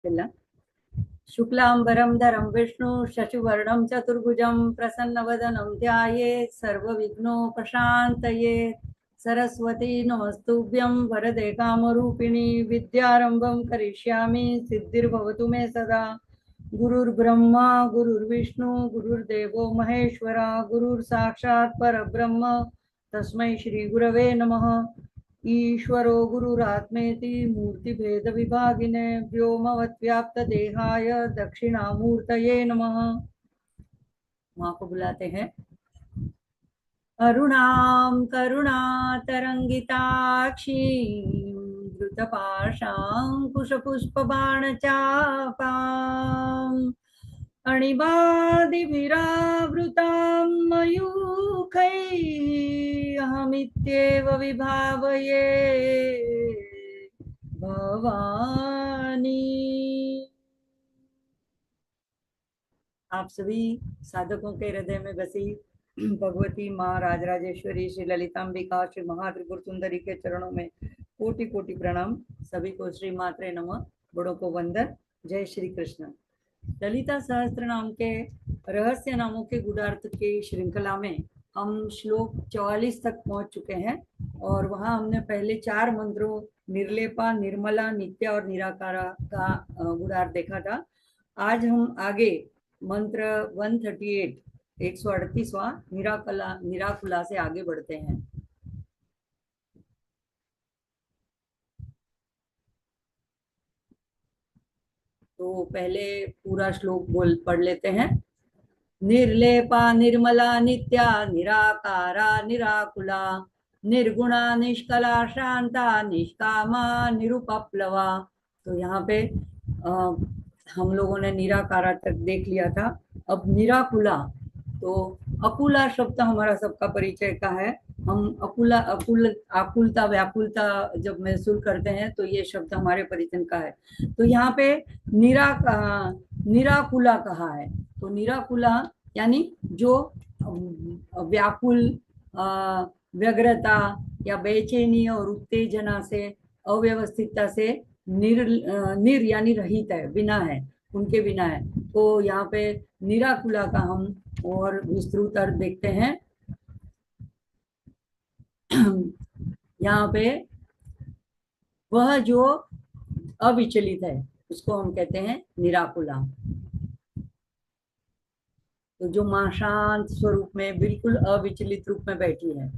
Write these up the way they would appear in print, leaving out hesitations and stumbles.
चला। शुक्लांबरं धरं विष्णु शशिवर्णं चतुर्भुजं प्रसन्नवदनं ध्यायेत् सर्वविघ्नोपशान्तयेत्। सरस्वती नमस्तुभ्यं वरदे कामरूपिणी विद्यारंभं करिष्यामि सिद्धिर्भवतु मे सदा। गुरुर्ब्रह्मा गुरुर्विष्णु गुरुर्देवो महेश्वरा गुरुर्साक्षात् परब्रह्म तस्मै श्री गुरवे नमः। ईश्वरो गुरुरात्मेति मूर्तिभेद विभागिने व्योमवद्व्याप्त देहाय दक्षिणामूर्तये नमः। माँ को बुलाते हैं। अरुणां करुणातरंगिताक्षीं धृतपाशाङ्कुशपुष्पबाणचापाम् अणिबादिभिरावृतां मयूखैः अहमित्येव विभावये भवानी। आप सभी साधकों के हृदय में बसी भगवती माँ राजराजेश्वरी श्री ललितांबिका श्री महात्रिपुर सुंदरी के चरणों में कोटि कोटि प्रणाम। सभी को श्री मात्रे नमः, बड़ों को वंदन। जय श्री कृष्ण। ललिता सहस्त्र नाम के रहस्य नामों के गुणार्थ की श्रृंखला में हम श्लोक 44 तक पहुंच चुके हैं और वहां हमने पहले 4 मंत्रों निर्लेपा, निर्मला, नित्या और निराकारा का गुणार्थ देखा था। आज हम आगे मंत्र 138 138वां निराकुला से आगे बढ़ते हैं। तो पहले पूरा श्लोक पढ़ लेते हैं। निर्लेपा निर्मला नित्या निराकारा निराकुला निर्गुणा निष्कला शांता निष्कामा निरुपप्लवा। तो यहाँ पे हम लोगों ने निराकारा तक देख लिया था। अब निराकुला, तो अकुला शब्द हमारा सबका परिचय का है। हम आकुलता व्याकुलता जब महसूस करते हैं तो ये शब्द हमारे परिचय का है। तो यहाँ पे निराकुला कहा है। तो निराकुला यानी जो व्याकुल, व्यग्रता या बेचैनी और उत्तेजना से, अव्यवस्थितता से निर यानी रहित है, बिना है, उनके बिना है। तो यहाँ पे निराकुला का हम और विस्तृत अर्थ देखते हैं। यहाँ पे वह जो अविचलित है उसको हम कहते हैं निराकुला। तो जो मां शांत स्वरूप में बिल्कुल अविचलित रूप में बैठी है।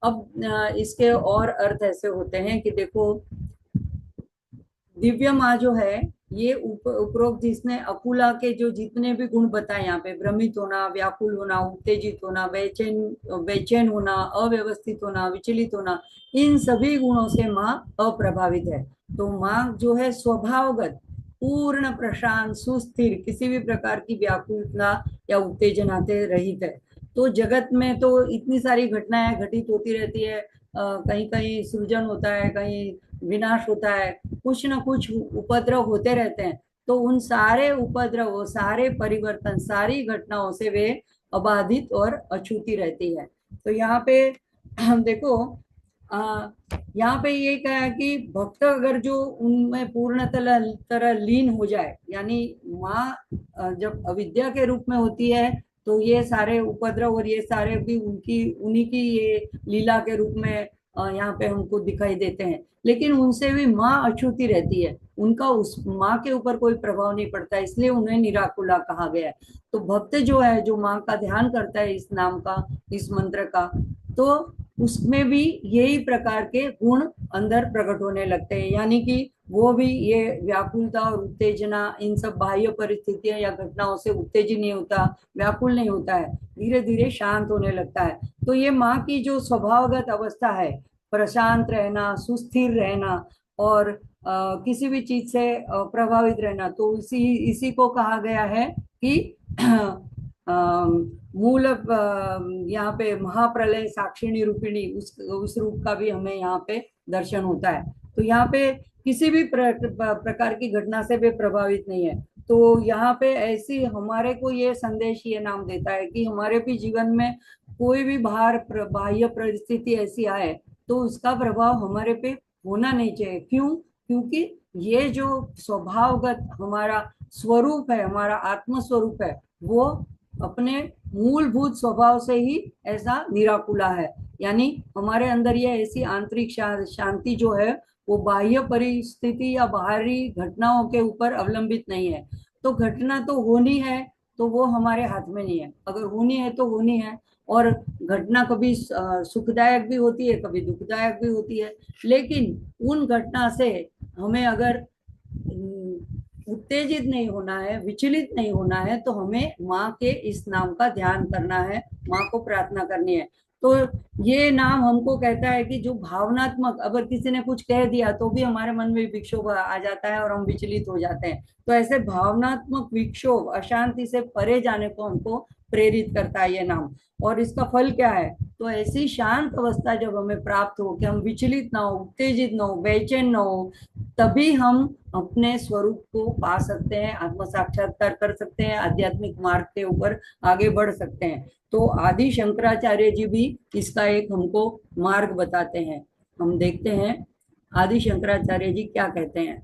अब इसके और अर्थ ऐसे होते हैं कि देखो, दिव्य माँ जो है ये उपरोक्त जिसने अकुला के जो जितने भी गुण बताए यहाँ पे, भ्रमित होना, व्याकुल होना, उत्तेजित होना, बेचैन होना, अव्यवस्थित होना, विचलित होना, इन सभी गुणों से माँ अप्रभावित है। तो माँ जो है स्वभावगत पूर्ण प्रशांत सुस्थिर, किसी भी प्रकार की व्याकुलता या उत्तेजना से रहित है। तो जगत में तो इतनी सारी घटनाएं घटित होती रहती है, कहीं कहीं सृजन होता है, कहीं विनाश होता है, कुछ न कुछ उपद्रव होते रहते हैं। तो उन सारे उपद्रव, सारे परिवर्तन, सारी घटनाओं से वे अबाधित और अछूती रहती है। तो यहाँ पे देखो, यहाँ पे ये कहा है कि भक्त अगर जो उनमें पूर्ण तरह लीन हो जाए, यानी माँ जब अविद्या के रूप में होती है तो ये सारे उपद्रव और ये सारे भी उन्हीं की ये लीला के रूप में यहाँ पे हमको दिखाई देते हैं। लेकिन उनसे भी माँ अछूती रहती है, उनका उस माँ के ऊपर कोई प्रभाव नहीं पड़ता, इसलिए उन्हें निराकुला कहा गया है। तो भक्त जो है, जो माँ का ध्यान करता है इस नाम का, इस मंत्र का, तो उसमें भी यही प्रकार के गुण अंदर प्रकट होने लगते हैं। यानी कि वो भी ये व्याकुलता और उत्तेजना, इन सब बाह्य परिस्थितियां या घटनाओं से उत्तेजित नहीं होता, व्याकुल नहीं होता है, धीरे धीरे शांत होने लगता है। तो ये माँ की जो स्वभावगत अवस्था है, प्रशांत रहना, सुस्थिर रहना और किसी भी चीज से प्रभावित रहना, तो इसी को कहा गया है कि मूल यहाँ पे महाप्रलय साक्षिणी रूपिणी, उस रूप का भी हमें यहाँ पे दर्शन होता है। तो यहाँ पे किसी भी प्रकार की घटना से भी प्रभावित नहीं है। तो यहाँ पे ऐसी हमारे को ये संदेश, ये नाम देता है कि हमारे भी जीवन में कोई भी बाह्य परिस्थिति ऐसी आए तो उसका प्रभाव हमारे पे होना नहीं चाहिए। क्यों? क्योंकि ये जो स्वभावगत हमारा स्वरूप है, हमारा आत्म स्वरूप है, वो अपने मूलभूत स्वभाव से ही ऐसा निराकुला है। यानी हमारे अंदर ये ऐसी आंतरिक शांति जो है, वो बाह्य परिस्थिति या बाहरी घटनाओं के ऊपर अवलंबित नहीं है। तो घटना तो होनी है, तो वो हमारे हाथ में नहीं है, अगर होनी है तो होनी है। और घटना कभी सुखदायक भी होती है, कभी दुखदायक भी होती है। लेकिन उन घटना से हमें अगर उत्तेजित नहीं होना है, विचलित नहीं होना है, तो हमें माँ के इस नाम का ध्यान करना है, माँ को प्रार्थना करनी है। तो ये नाम हमको कहता है कि जो भावनात्मक, अगर किसी ने कुछ कह दिया तो भी हमारे मन में विक्षोभ आ जाता है और हम विचलित हो जाते हैं। तो ऐसे भावनात्मक विक्षोभ, अशांति से परे जाने को हमको प्रेरित करता है ये नाम। और इसका फल क्या है? तो ऐसी शांत अवस्था जब हमें प्राप्त हो कि हम विचलित ना हो, उत्तेजित ना हो, बेचैन ना हो, तभी हम अपने स्वरूप को पा सकते हैं, आत्म साक्षात्कार कर सकते हैं, आध्यात्मिक मार्ग के ऊपर आगे बढ़ सकते हैं। तो आदि शंकराचार्य जी भी इसका एक हमको मार्ग बताते हैं। हम देखते हैं आदि शंकराचार्य जी क्या कहते हैं।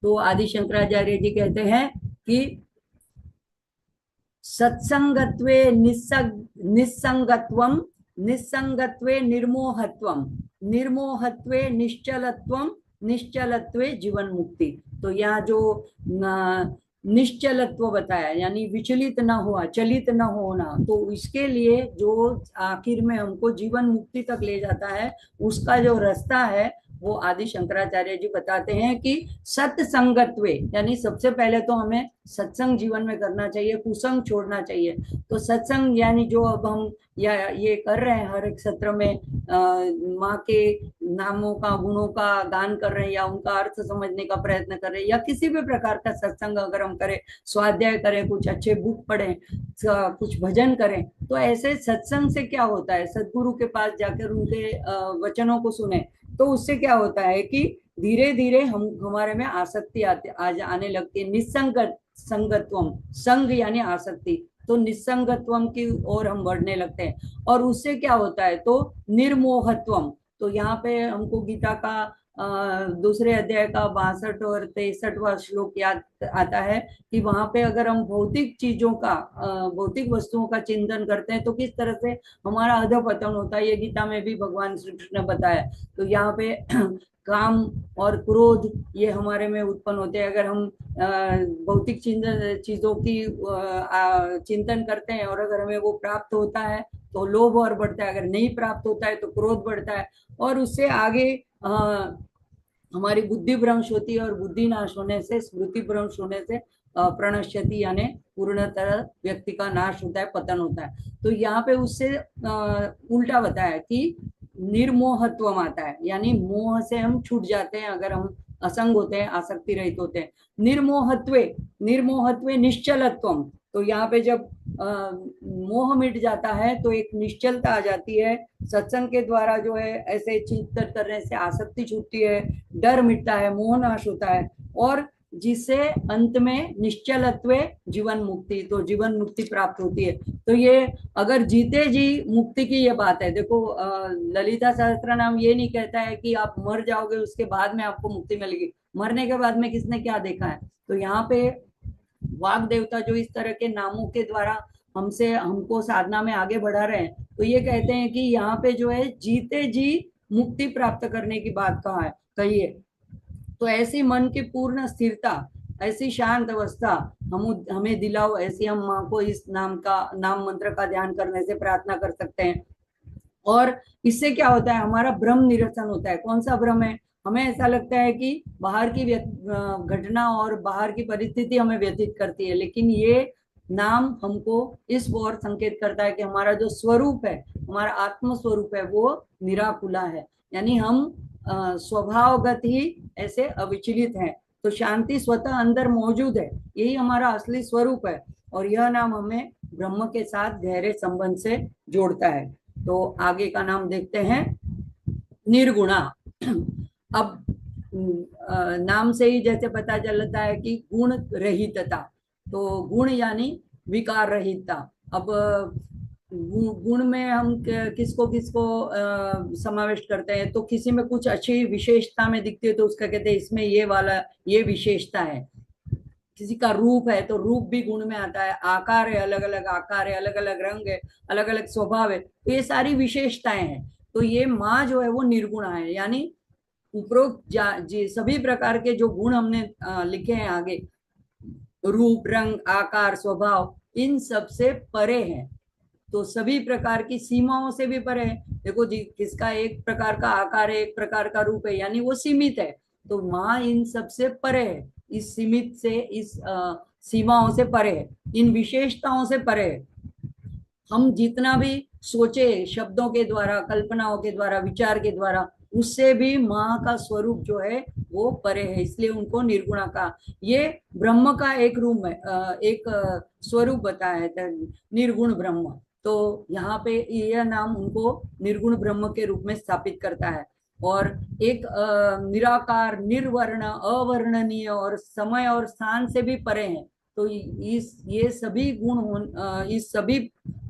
तो आदि शंकराचार्य जी कहते हैं कि सत्संगत्वे निस्संगत्वम, निस्संगत्वे निर्मोहत्वम, निर्मोहत्वे निश्चलत्वम, निश्चलत्वे जीवन मुक्ति। तो यहाँ जो निश्चलत्व बताया, यानी विचलित ना हुआ, चलित ना होना, तो इसके लिए जो आखिर में हमको जीवन मुक्ति तक ले जाता है, उसका जो रास्ता है, वो आदि शंकराचार्य जी बताते हैं कि सत्संगत्वे, यानी सबसे पहले तो हमें सत्संग जीवन में करना चाहिए, कुसंग छोड़ना चाहिए। तो सत्संग यानी जो अब हम या ये कर रहे हैं, हर एक सत्र में माँ के नामों का, गुणों का गान कर रहे हैं, या उनका अर्थ समझने का प्रयत्न कर रहे हैं, या किसी भी प्रकार का सत्संग अगर हम करें, स्वाध्याय करें, कुछ अच्छे बुक पढ़ें, कुछ भजन करें, तो ऐसे सत्संग से क्या होता है, सदगुरु के पास जाकर उनके वचनों को सुने, तो उससे क्या होता है कि धीरे धीरे हम हमारे में आसक्ति आने लगती है। निसंगत संगत्वम, संग यानी आसक्ति, तो निसंगत्वम की ओर हम बढ़ने लगते हैं। और उससे क्या होता है, तो निर्मोहत्वम। तो यहाँ पे हमको गीता का दूसरे अध्याय का 62 और 63वां श्लोक याद आता है कि वहां पे अगर हम भौतिक चीजों का, भौतिक वस्तुओं का चिंतन करते हैं, तो किस तरह से हमारा अधपतन होता है, ये गीता में भी भगवान श्री कृष्ण ने बताया। तो यहाँ पे काम और क्रोध ये हमारे में उत्पन्न होते हैं। अगर हम भौतिक चीजों की चिंतन करते हैं, और अगर हमें वो प्राप्त होता है तो लोभ और बढ़ता है, अगर नहीं प्राप्त होता है तो क्रोध बढ़ता है। और उससे आगे हमारी बुद्धि भ्रंश होती है, और बुद्धि नाश होने से, स्मृति भ्रंश होने से प्रणश्यति यानी पूर्णतः व्यक्ति का नाश होता है, पतन होता है। तो यहाँ पे उससे उल्टा बताया कि निर्मोहत्व आता है, यानी मोह से हम छूट जाते हैं अगर हम असंग होते हैं, आसक्ति रहित होते हैं। निर्मोहत्वे, निर्मोहत्वे निश्चलत्वम। तो यहाँ पे जब मोह मिट जाता है तो एक निश्चलता आ जाती है। सत्संग के द्वारा जो है ऐसे चिंतन करने से आसक्ति छूटती है, डर मिटता है, मोह नाश होता है, और जिससे अंत में निश्चलत्व जीवन मुक्ति, तो जीवन मुक्ति प्राप्त होती है। तो ये अगर जीते जी मुक्ति की ये बात है। देखो ललिता सहस्त्र नाम ये नहीं कहता है कि आप मर जाओगे उसके बाद में आपको मुक्ति मिलेगी, मरने के बाद में किसने क्या देखा है। तो यहाँ पे वाग देवता जो इस तरह के नामों के द्वारा हमसे, हमको साधना में आगे बढ़ा रहे हैं, तो ये कहते हैं कि यहाँ पे जो है जीते जी मुक्ति प्राप्त करने की बात कहा है, कही है। तो ऐसी मन की पूर्ण स्थिरता, ऐसी शांत अवस्था हमें दिलाओ, ऐसी हम माँ को इस नाम का, नाम मंत्र का ध्यान करने से प्रार्थना कर सकते हैं। और इससे क्या होता है, हमारा भ्रम निरसन होता है। कौन सा भ्रम है? हमें ऐसा लगता है कि बाहर की घटना और बाहर की परिस्थिति हमें व्यतीत करती है, लेकिन ये नाम हमको इस ओर संकेत करता है कि हमारा जो स्वरूप है, हमारा आत्म स्वरूप है, वो निराकुला है। यानी हम स्वभावगत ही ऐसे अविचलित हैं। तो शांति स्वतः अंदर मौजूद है, यही हमारा असली स्वरूप है। और यह नाम हमें ब्रह्म के साथ गहरे संबंध से जोड़ता है। तो आगे का नाम देखते हैं, निर्गुणा। अब नाम से ही जैसे पता चलता है कि गुण रहितता, तो गुण यानी विकार रहितता। अब गुण में हम किसको किसको समाविष्ट करते हैं, तो किसी में कुछ अच्छी विशेषता में दिखती है तो उसका कहते हैं इसमें ये वाला ये विशेषता है। किसी का रूप है तो रूप भी गुण में आता है, आकार है, अलग अलग आकार है, अलग अलग रंग है, अलग अलग स्वभाव है, तो ये सारी विशेषताएं हैं। तो ये माँ जो है वो निर्गुणा है, यानी उपरोक्त सभी प्रकार के जो गुण हमने लिखे हैं आगे, रूप रंग आकार स्वभाव, इन सब से परे है। तो सभी प्रकार की सीमाओं से भी परे है। देखो जी, किसका एक प्रकार का आकार है, एक प्रकार का रूप है, यानी वो सीमित है। तो माँ इन सब से परे है, इस सीमित से, इस सीमाओं से परे है, इन विशेषताओं से परे है। हम जितना भी सोचे शब्दों के द्वारा, कल्पनाओं के द्वारा, विचार के द्वारा, उससे भी माँ का स्वरूप जो है वो परे है, इसलिए उनको निर्गुणा का, ये ब्रह्म का एक रूप है, एक स्वरूप बताया है, निर्गुण ब्रह्म। तो यहाँ पे यह नाम उनको निर्गुण ब्रह्म के रूप में स्थापित करता है। और एक निराकार, निर्वर्ण, अवर्णनीय और समय और स्थान से भी परे हैं। तो इस ये सभी गुण इस सभी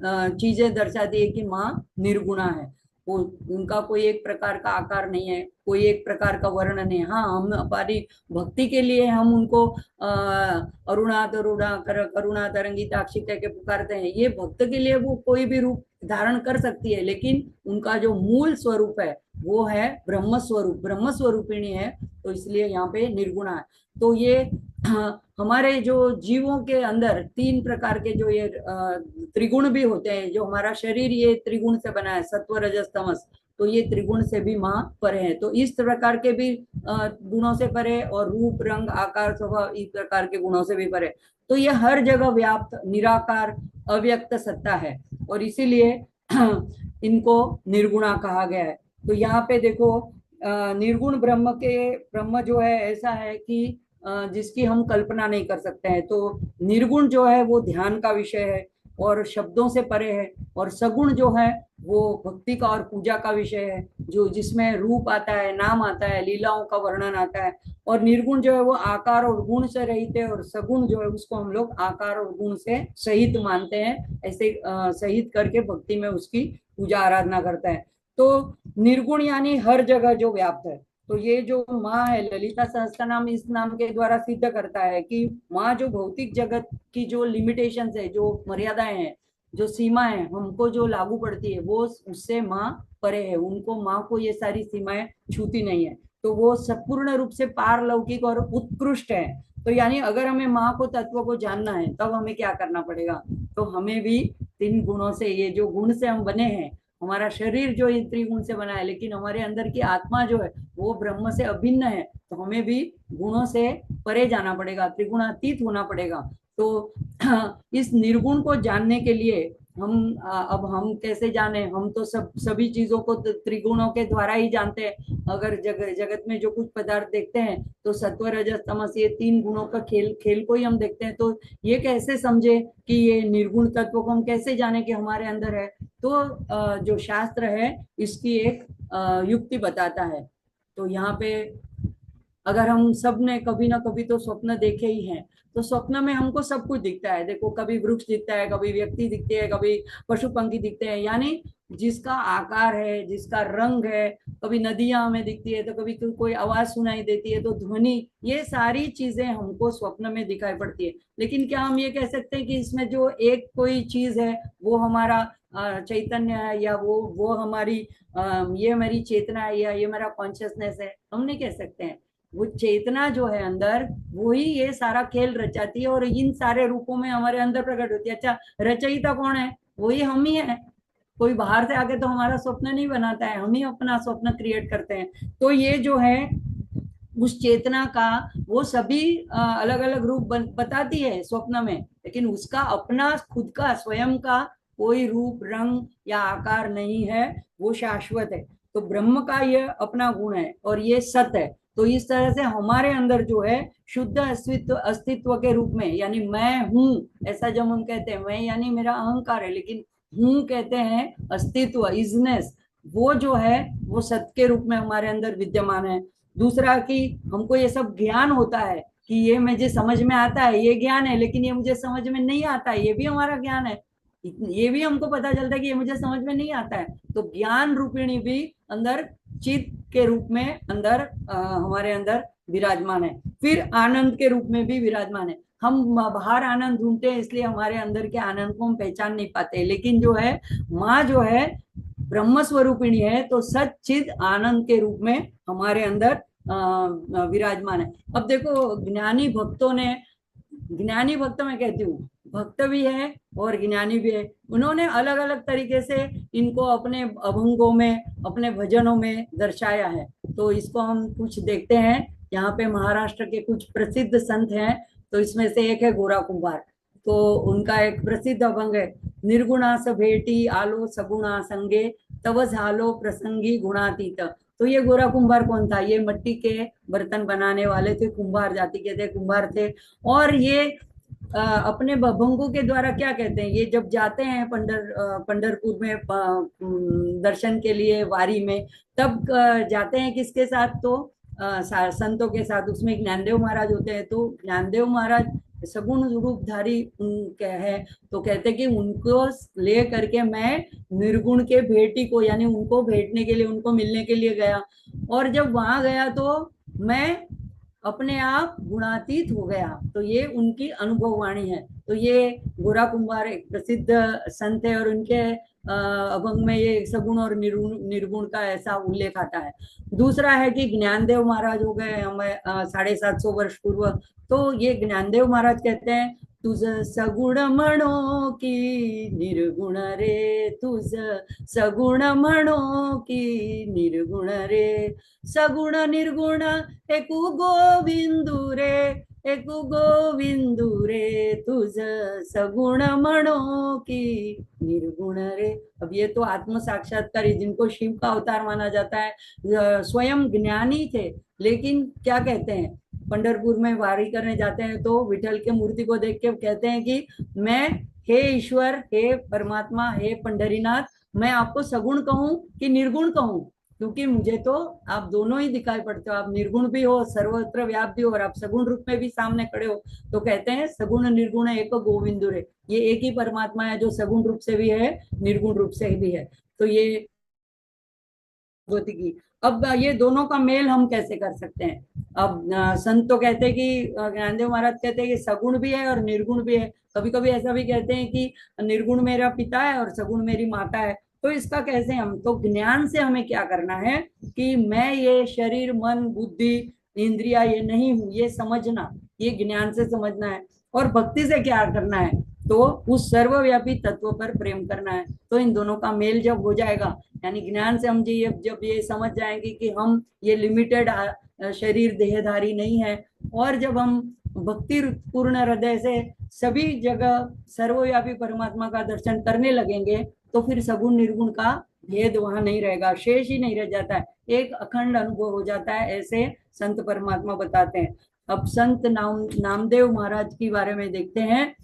चीजें दर्शाती है कि माँ निर्गुणा है। वो, उनका कोई एक प्रकार का आकार नहीं है, कोई एक प्रकार का वर्ण नहीं है। हाँ, हम हमारी भक्ति के लिए हम उनको अरुणा तरुणा करुणा तरंगिताक्षी कह के पुकारते हैं, ये भक्त के लिए वो कोई भी रूप धारण कर सकती है, लेकिन उनका जो मूल स्वरूप है वो है ब्रह्म स्वरूप, ब्रह्म स्वरूपिणी है। तो इसलिए यहाँ पे निर्गुणा है। तो ये हमारे जो जीवों के अंदर तीन प्रकार के जो ये त्रिगुण भी होते हैं, जो हमारा शरीर ये त्रिगुण से बना है, सत्व रजस तमस, तो ये त्रिगुण से भी माँ परे है। तो इस प्रकार के भी गुणों से परे, और रूप रंग आकार स्वभाव इस प्रकार के गुणों से भी परे। तो ये हर जगह व्याप्त निराकार अव्यक्त सत्ता है, और इसीलिए इनको निर्गुणा कहा गया है। तो यहाँ पे देखो, निर्गुण ब्रह्म जो है ऐसा है कि जिसकी हम कल्पना नहीं कर सकते हैं। तो निर्गुण जो है वो ध्यान का विषय है और शब्दों से परे है, और सगुण जो है वो भक्ति का और पूजा का विषय है, जो जिसमें रूप आता है, नाम आता है, लीलाओं का वर्णन आता है। और निर्गुण जो है वो आकार और गुण से रहित है, और सगुण जो है उसको हम लोग आकार और गुण से सहित मानते हैं, ऐसे सहित करके भक्ति में उसकी पूजा आराधना करते हैं। तो निर्गुण यानी हर जगह जो व्याप्त है। तो ये जो माँ है, ललिता सहस्त्र नाम इस नाम के द्वारा सिद्ध करता है कि माँ जो भौतिक जगत की जो लिमिटेशन है, जो मर्यादाएं हैं, जो सीमा है हमको जो लागू पड़ती है, वो उससे माँ परे है, उनको माँ को ये सारी सीमाएं छूती नहीं है। तो वो संपूर्ण रूप से पारलौकिक और उत्कृष्ट है। तो यानी अगर हमें माँ को, तत्व को जानना है, तब हमें क्या करना पड़ेगा, तो हमें भी तीन गुणों से, ये जो गुण से हम बने हैं, हमारा शरीर जो इन त्रिगुण से बना है, लेकिन हमारे अंदर की आत्मा जो है वो ब्रह्म से अभिन्न है, तो हमें भी गुणों से परे जाना पड़ेगा, त्रिगुणातीत होना पड़ेगा। तो इस निर्गुण को जानने के लिए हम अब हम कैसे जाने, हम तो सभी चीजों को त्रिगुणों के द्वारा ही जानते हैं। अगर जगत में जो कुछ पदार्थ देखते हैं तो सत्व रजस तमस, ये तीन गुणों का खेल खेल को ही हम देखते हैं। तो ये कैसे समझे कि ये निर्गुण तत्व को हम कैसे जाने कि हमारे अंदर है। तो जो शास्त्र है इसकी एक युक्ति बताता है। तो यहाँ पे अगर हम सब ने कभी ना कभी तो स्वप्न देखे ही हैं, तो स्वप्न में हमको सब कुछ दिखता है। देखो, कभी वृक्ष दिखता है, कभी व्यक्ति दिखते हैं, कभी पशु पंखी दिखते हैं, यानी जिसका आकार है, जिसका रंग है, कभी नदियां हमें दिखती है, तो कभी कोई आवाज सुनाई देती है, तो ध्वनि, ये सारी चीजें हमको स्वप्न में दिखाई पड़ती है। लेकिन क्या हम ये कह सकते हैं कि इसमें जो एक कोई चीज है वो हमारा चैतन्य है, या वो हमारी ये हमारी चेतना है, या ये मेरा कॉन्शियसनेस है? हम नहीं कह सकते हैं। वो चेतना जो है अंदर, वही ये सारा खेल रचाती है, और इन सारे रूपों में हमारे अंदर प्रकट होती है। अच्छा, रचयिता कौन है? वही हम ही है। कोई बाहर से आके तो हमारा स्वप्न नहीं बनाता है, हम ही अपना स्वप्न क्रिएट करते हैं। तो ये जो है उस चेतना का, वो सभी अलग अलग रूप बताती है स्वप्न में, लेकिन उसका अपना खुद का स्वयं का कोई रूप रंग या आकार नहीं है, वो शाश्वत है। तो ब्रह्म का ये अपना गुण है और ये सत्य है। तो इस तरह से हमारे अंदर जो है शुद्ध अस्तित्व अस्तित्व के रूप में, यानी मैं हूं, ऐसा जब हम कहते हैं, मैं यानी मेरा अहंकार है, लेकिन हूं कहते हैं अस्तित्व, इजनेस, वो जो है वो सत्य के रूप में हमारे अंदर विद्यमान है। दूसरा कि हमको ये सब ज्ञान होता है, कि ये मुझे समझ में आता है, ये ज्ञान है, लेकिन ये मुझे समझ में नहीं आता है, ये भी हमारा ज्ञान है। ये भी हमको पता चलता है कि ये मुझे समझ में नहीं आता है। तो ज्ञान रूपिणी भी अंदर चित्त के रूप में अंदर हमारे अंदर विराजमान है। फिर आनंद के रूप में भी विराजमान है। हम बाहर आनंद ढूंढते हैं, इसलिए हमारे अंदर के आनंद को हम पहचान नहीं पाते, लेकिन जो है माँ जो है ब्रह्म स्वरूपिणी है, तो सच्चिद आनंद के रूप में हमारे अंदर विराजमान है। अब देखो ज्ञानी भक्तों ने, ज्ञानी भक्त मैं कहती हूँ, भक्त भी है और ज्ञानी भी है, उन्होंने अलग अलग तरीके से इनको अपने अभंगों में, अपने भजनों में दर्शाया है। तो इसको हम कुछ देखते हैं। यहाँ पे महाराष्ट्र के कुछ प्रसिद्ध संत हैं, तो इसमें से एक है गोरा कुंभार। तो उनका एक प्रसिद्ध अभंग है, निर्गुणास भेटी आलो सगुणा संगे, तव झालो प्रसंगी गुणातीत। तो ये गोरा कुंभार कौन था? ये मिट्टी के बर्तन बनाने वाले थे, कुंभार जाति के थे, कुंभार थे। और ये अपने भभंगों के द्वारा क्या कहते हैं, ये जब जाते हैं पंढरपुर में दर्शन के लिए वारी में, तब जाते हैं किसके साथ? तो संतों के साथ। उसमें ज्ञानदेव महाराज होते हैं। तो ज्ञानदेव महाराज सगुण रूपधारी उनके है, तो कहते कि उनको ले करके मैं निर्गुण के भेटी को, यानी उनको भेटने के लिए, उनको मिलने के लिए गया। और जब वहां गया तो मैं अपने आप गुणातीत हो गया। तो ये उनकी अनुभव वाणी है। तो ये गोरा कुंभार एक प्रसिद्ध संत है, और उनके अभंग में ये सगुण और निर्गुण का ऐसा उल्लेख आता है। दूसरा है कि ज्ञानदेव महाराज हो गए हमें 750 वर्ष पूर्व। तो ये ज्ञानदेव महाराज कहते हैं, तुझ सगुण म्हणो की निर्गुण रे, तुझ सगुण म्हणो की निर्गुण रे, सगुण निर्गुण एकू गोविंदू रे, एकू गोविंदू रे, तुझ सगुण म्हणो की निर्गुण रे। अब ये तो आत्म साक्षात्कार, जिनको शिव का अवतार माना जाता है, स्वयं ज्ञानी थे, लेकिन क्या कहते हैं, पंढरपुर में वारी करने जाते हैं तो विठल के मूर्ति को देख के कहते हैं कि मैं, हे ईश्वर, हे परमात्मा, हे पंढरीनाथ, मैं आपको सगुण कहूं कि निर्गुण कहूं? क्योंकि मुझे तो आप दोनों ही दिखाई पड़ते हो, आप निर्गुण भी हो, सर्वत्र व्याप्ति हो, और आप सगुण रूप में भी सामने खड़े हो। तो कहते हैं सगुण निर्गुण एक गोविंदु रे, ये एक ही परमात्मा है जो सगुण रूप से भी है, निर्गुण रूप से भी है। तो ये ज्योति की। अब ये दोनों का मेल हम कैसे कर सकते हैं? अब संत तो कहते हैं कि ज्ञानदेव महाराज कहते हैं कि सगुण भी है और निर्गुण भी है। कभी कभी ऐसा भी कहते हैं कि निर्गुण मेरा पिता है और सगुण मेरी माता है। तो इसका कैसे हम, तो ज्ञान से हमें क्या करना है कि मैं ये शरीर मन बुद्धि इंद्रिया ये नहीं हूं, ये समझना, ये ज्ञान से समझना है। और भक्ति से क्या करना है? तो उस सर्वव्यापी तत्व पर प्रेम करना है। तो इन दोनों का मेल जब हो जाएगा, यानी ज्ञान से हम जी जब ये समझ जाएंगे कि हम ये लिमिटेड शरीर देहधारी नहीं है, और जब हम भक्ति पूर्ण हृदय से सभी जगह सर्वव्यापी परमात्मा का दर्शन करने लगेंगे, तो फिर सगुण निर्गुण का भेद वहां नहीं रहेगा, शेष ही नहीं रह जाता है, एक अखंड अनुभव हो जाता है, ऐसे संत परमात्मा बताते हैं। अब संत नामदेव महाराज के बारे में देखते हैं।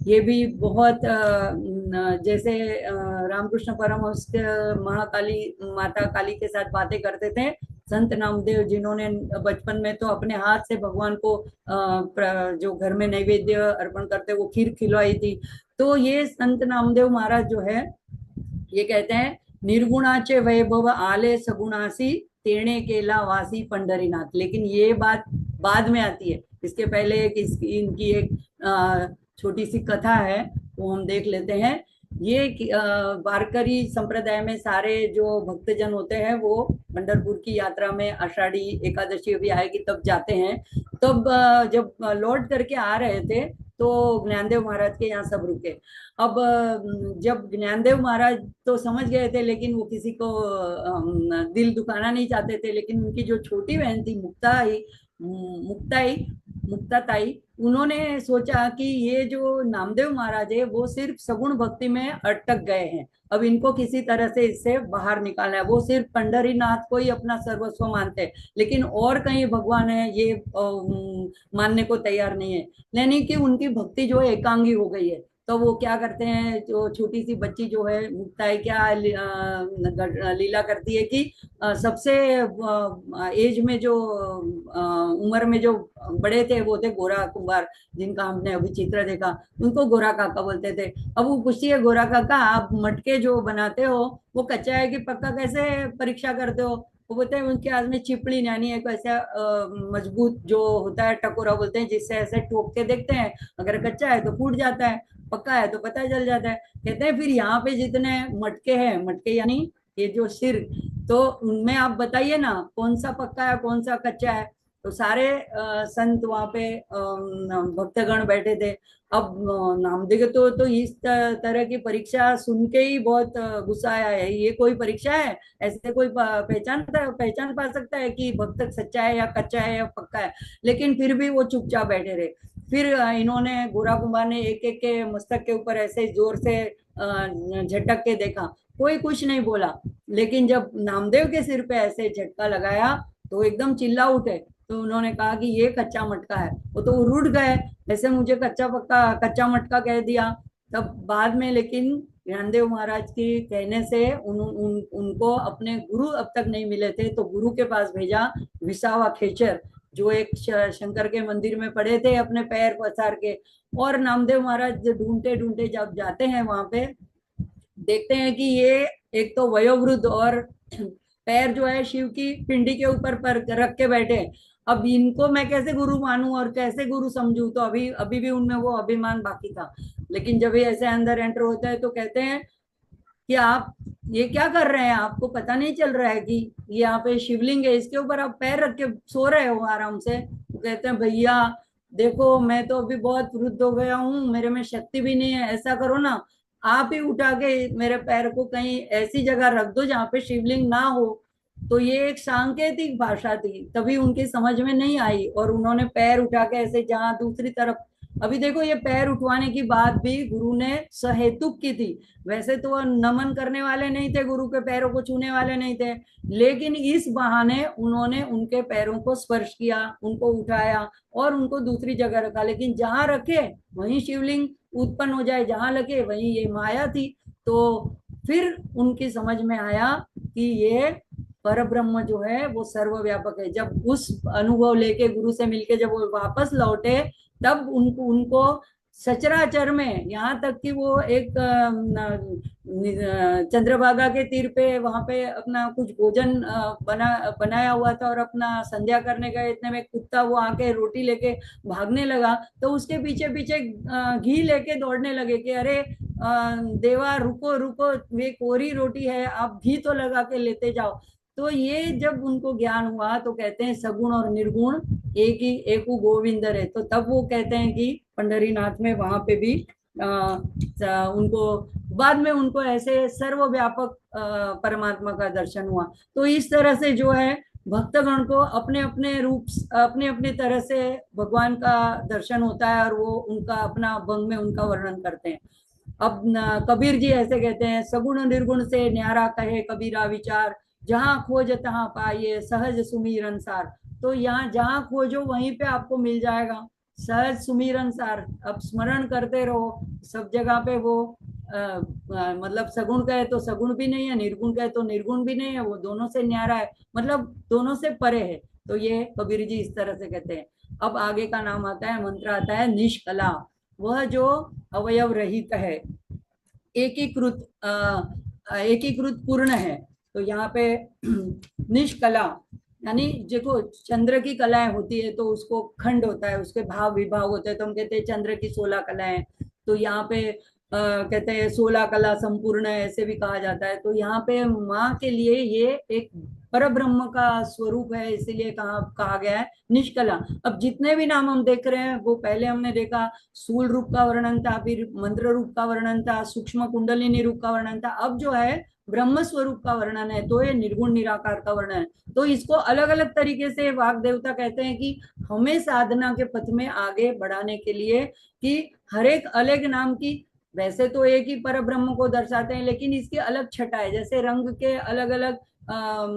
ये भी बहुत जैसे रामकृष्ण परमहंस महाकाली माता काली के साथ बातें करते थे, संत नामदेव जिन्होंने बचपन में तो अपने हाथ से भगवान को जो घर में नैवेद्य अर्पण करते वो खीर खिलवाई थी। तो ये संत नामदेव महाराज जो है, ये कहते हैं, निर्गुणाचे वैभव आले सगुणासी, तेणे केला वासी पंढरीनाथ। लेकिन ये बात बाद में आती है, इसके पहले एक इनकी एक छोटी सी कथा है, वो हम देख लेते हैं। ये वारकरी संप्रदाय में सारे जो भक्तजन होते हैं वो पंढरपुर की यात्रा में आषाढ़ी एकादशी भी आएगी तब जाते हैं। तब जब लौट करके आ रहे थे तो ज्ञानदेव महाराज के यहाँ सब रुके। अब जब ज्ञानदेव महाराज तो समझ गए थे, लेकिन वो किसी को दिल दुखाना नहीं चाहते थे, लेकिन उनकी जो छोटी बहन थी मुक्ताई मुक्ताताई, उन्होंने सोचा कि ये जो नामदेव महाराज है वो सिर्फ सगुण भक्ति में अटक गए हैं, अब इनको किसी तरह से इससे बाहर निकालना है। वो सिर्फ पंढरीनाथ को ही अपना सर्वस्व मानते हैं, लेकिन और कहीं भगवान है ये मानने को तैयार नहीं है। यानी कि उनकी भक्ति जो है एकांगी हो गई है। तो वो क्या करते हैं, जो छोटी सी बच्ची जो है मुक्ता है, क्या लीला करती है कि सबसे एज में जो उम्र में जो बड़े थे वो थे गोरा कुंभार, जिनका हमने अभी चित्र देखा, उनको गोरा काका बोलते थे। अब वो पूछती है, गोरा काका आप मटके जो बनाते हो वो कच्चा है कि पक्का, कैसे परीक्षा करते हो? वो बोलते हैं उनके हाथ में चिपड़ी, यानी एक ऐसा मजबूत जो होता है टकोरा बोलते हैं, जिससे ऐसे ठोक के देखते हैं, अगर कच्चा है तो फूट जाता है, पक्का है तो पता चल जाता है। कहते हैं फिर यहाँ पे जितने मटके हैं, मटके यानी ये जो सिर, तो उनमें आप बताइए ना कौन सा पक्का है कौन सा कच्चा है। तो सारे संत वहां पे भक्तगण बैठे थे। अब नामदेव तो इस तरह की परीक्षा सुन के ही बहुत गुस्सा आया है, ये कोई परीक्षा है? ऐसे कोई पहचान पा सकता है कि भक्त सच्चा है या कच्चा है या पक्का है? लेकिन फिर भी वो चुपचाप बैठे रहे। फिर इन्होंने, गोरा कुमार ने एक एक के मस्तक के ऊपर ऐसे जोर से झटक के देखा, कोई कुछ नहीं बोला। लेकिन जब नामदेव के सिर पे ऐसे झटका लगाया तो एकदम चिल्ला उठे। तो उन्होंने कहा कि ये कच्चा मटका है। वो तो रुठ गए, ऐसे मुझे कच्चा पक्का कच्चा मटका कह दिया। तब बाद में लेकिन ज्ञानदेव महाराज के कहने से उनको अपने गुरु अब तक नहीं मिले थे, तो गुरु के पास भेजा विसावा खेचर, जो एक शंकर के मंदिर में पड़े थे अपने पैर पसार के। और नामदेव महाराज ढूंढते ढूंढते जब जाते हैं वहां पे, देखते हैं कि ये एक तो वयोवृद्ध और पैर जो है शिव की पिंडी के ऊपर पर रख के बैठे हैं। अब इनको मैं कैसे गुरु मानूं और कैसे गुरु समझूं? तो अभी अभी भी उनमें वो अभिमान बाकी था। लेकिन जब ये ऐसे अंदर एंटर होता है तो कहते हैं कि आप ये क्या कर रहे हैं, आपको पता नहीं चल रहा है कि यहाँ पे शिवलिंग है, इसके ऊपर आप पैर रख के सो रहे हो आराम से? तो कहते हैं भैया देखो, मैं तो अभी बहुत वृद्ध हो गया हूँ, मेरे में शक्ति भी नहीं है, ऐसा करो ना, आप ही उठा के मेरे पैर को कहीं ऐसी जगह रख दो जहाँ पे शिवलिंग ना हो। तो ये एक सांकेतिक भाषा थी, तभी उनकी समझ में नहीं आई, और उन्होंने पैर उठा के ऐसे जहाँ दूसरी तरफ। अभी देखो, ये पैर उठवाने की बात भी गुरु ने सहेतुक की थी। वैसे तो वह नमन करने वाले नहीं थे, गुरु के पैरों को छूने वाले नहीं थे, लेकिन इस बहाने उन्होंने उनके पैरों को स्पर्श किया, उनको उठाया और उनको दूसरी जगह रखा। लेकिन जहां रखे वहीं शिवलिंग उत्पन्न हो जाए, जहां लगे वहीं ये माया थी। तो फिर उनकी समझ में आया कि ये पर ब्रह्म जो है वो सर्वव्यापक है। जब उस अनुभव लेके गुरु से मिलके जब वो वापस लौटे, तब उनको उनको सचराचर में, यहाँ तक कि वो एक चंद्रभागा के तीर पे वहां पे अपना कुछ भोजन बनाया हुआ था और अपना संध्या करने गए, इतने में कुत्ता वो आके रोटी लेके भागने लगा। तो उसके पीछे पीछे घी लेके दौड़ने लगे कि अरे देवा रुको रुको, वे कोरी रोटी है, आप घी तो लगा के लेते जाओ। तो ये जब उनको ज्ञान हुआ तो कहते हैं सगुण और निर्गुण एक ही, एक गोविंदर है। तो तब वो कहते हैं कि पंढरीनाथ में वहां पे भी उनको बाद में उनको ऐसे सर्वव्यापक परमात्मा का दर्शन हुआ। तो इस तरह से जो है भक्तगण को अपने अपने रूप, अपने अपने तरह से भगवान का दर्शन होता है, और वो उनका अपना भंग में उनका वर्णन करते हैं। अब कबीर जी ऐसे कहते हैं, सगुण निर्गुण से न्यारा कहे कबीरा विचार, जहां खोज तहां पाइए सहज सुमीरन सार। तो यहाँ जहां खोजो वहीं पे आपको मिल जाएगा सहज सुमीरन सार। अब स्मरण करते रहो, सब जगह पे वो मतलब सगुण कहे तो सगुण भी नहीं है, निर्गुण कहे तो निर्गुण भी नहीं है, वो दोनों से न्यारा है, मतलब दोनों से परे है। तो ये कबीर जी इस तरह से कहते हैं। अब आगे का नाम आता है, मंत्र आता है निष्कला। वह जो अवयव रहित है, एकीकृत एकीकृत पूर्ण है। तो यहाँ पे निष्कला यानी देखो, चंद्र की कलाएं होती है तो उसको खंड होता है, उसके भाव विभाग होते हैं, तो हम कहते हैं चंद्र की 16 कलाएं। तो यहाँ पे कहते हैं 16 कला संपूर्ण है, ऐसे भी कहा जाता है। तो यहाँ पे माँ के लिए ये एक पर ब्रह्म का स्वरूप है, इसीलिए कहा गया है निष्कला। अब जितने भी नाम हम देख रहे हैं, वो पहले हमने देखा स्थूल रूप का वर्णन था, फिर मंत्र रूप का वर्णन था, सूक्ष्म कुंडलिनी रूप का वर्णन था, अब जो है ब्रह्म स्वरूप का वर्णन है, तो ये निर्गुण निराकार का वर्णन है। तो इसको अलग अलग तरीके से वाग देवता कहते हैं कि हमें साधना के पथ में आगे बढ़ाने के लिए, कि हर एक अलग नाम की, वैसे तो एक ही पर ब्रह्म को दर्शाते हैं, लेकिन इसकी अलग छटा है। जैसे रंग के अलग अलग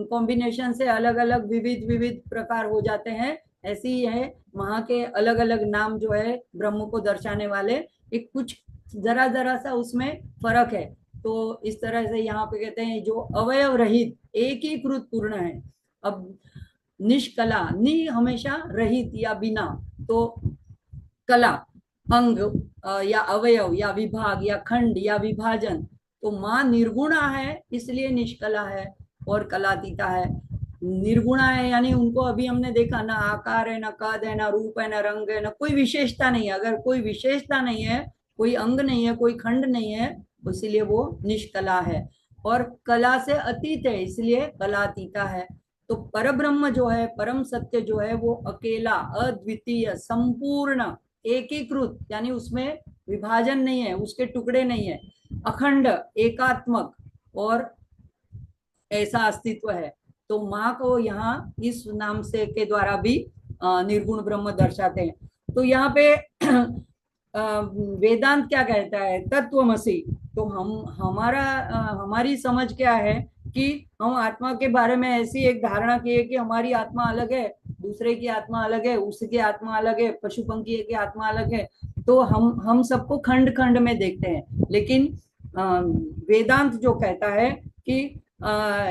कॉम्बिनेशन से अलग अलग विविध विविध प्रकार हो जाते हैं, ऐसे ही है वहां के अलग अलग नाम जो है ब्रह्म को दर्शाने वाले, एक कुछ जरा जरा सा उसमें फर्क है। तो इस तरह से यहाँ पे कहते हैं जो अवयव रहित एकीकृत पूर्ण है। अब निष्कला, नि हमेशा रहित या बिना, तो कला अंग या अवयव या विभाग या खंड या विभाजन। तो माँ निर्गुणा है इसलिए निष्कला है और कलातीता है। निर्गुणा है यानी उनको अभी हमने देखा ना आकार है, ना कद है, ना रूप है, ना रंग है, ना कोई विशेषता नहीं है। अगर कोई विशेषता नहीं है, कोई अंग नहीं है, कोई खंड नहीं है, इसीलिए वो निष्कला है। और कला से अतीत है इसलिए कलातीता है। तो परब्रह्म जो है, परम सत्य जो है, वो अकेला, अद्वितीय, संपूर्ण, एकीकृत, यानी उसमें विभाजन नहीं है, उसके टुकड़े नहीं है, अखंड, एकात्मक और ऐसा अस्तित्व है। तो माँ को यहाँ इस नाम से के द्वारा भी निर्गुण ब्रह्म दर्शाते हैं। तो यहाँ पे वेदांत क्या कहता है, तत्वमसि। तो हम हमारी समझ क्या है कि हम आत्मा के बारे में ऐसी एक धारणा की है कि हमारी आत्मा अलग है, दूसरे की आत्मा अलग है, उसकी आत्मा अलग है, पशु पंखी की आत्मा अलग है। तो हम सबको खंड खंड में देखते हैं। लेकिन वेदांत जो कहता है कि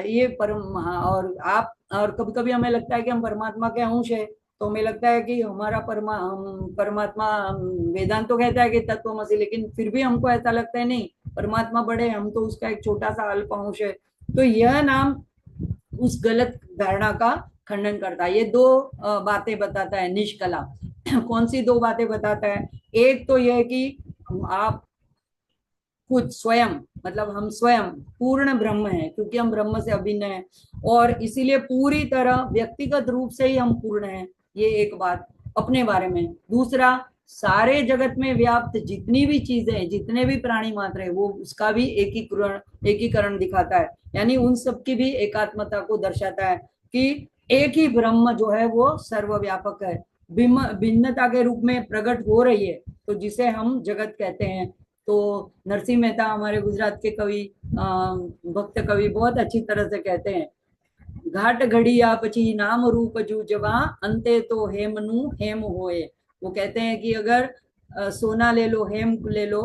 ये परम, और आप, और कभी कभी हमें लगता है कि हम परमात्मा के अंश है, तो हमें लगता है कि हमारा परमात्मा, वेदांत तो कहता है कि तत्वमसि, लेकिन फिर भी हमको ऐसा लगता है नहीं, परमात्मा बड़े, हम तो उसका एक छोटा सा अल्प अंश है। तो यह नाम उस गलत धारणा का खंडन करता है। ये दो बातें बताता है निष्कला। कौन सी दो बातें बताता है? एक तो यह कि आप खुद स्वयं, मतलब हम स्वयं पूर्ण ब्रह्म है, क्योंकि हम ब्रह्म से अभिन्न है, और इसीलिए पूरी तरह व्यक्तिगत रूप से ही हम पूर्ण है। ये एक बात अपने बारे में। दूसरा, सारे जगत में व्याप्त जितनी भी चीजें हैं, जितने भी प्राणी मात्र है, वो उसका भी एकीकरण दिखाता है, यानी उन सब की भी एकात्मता को दर्शाता है कि एक ही ब्रह्म जो है वो सर्वव्यापक है, भिन्नता के रूप में प्रकट हो रही है, तो जिसे हम जगत कहते हैं। तो नरसिंह मेहता, हमारे गुजरात के कवि, भक्त कवि, बहुत अच्छी तरह से कहते हैं, घाट घड़िया पची नाम रूप जूजवा, अंते तो हेमनु हेम होए। वो कहते हैं कि अगर सोना ले लो, हेम ले लो,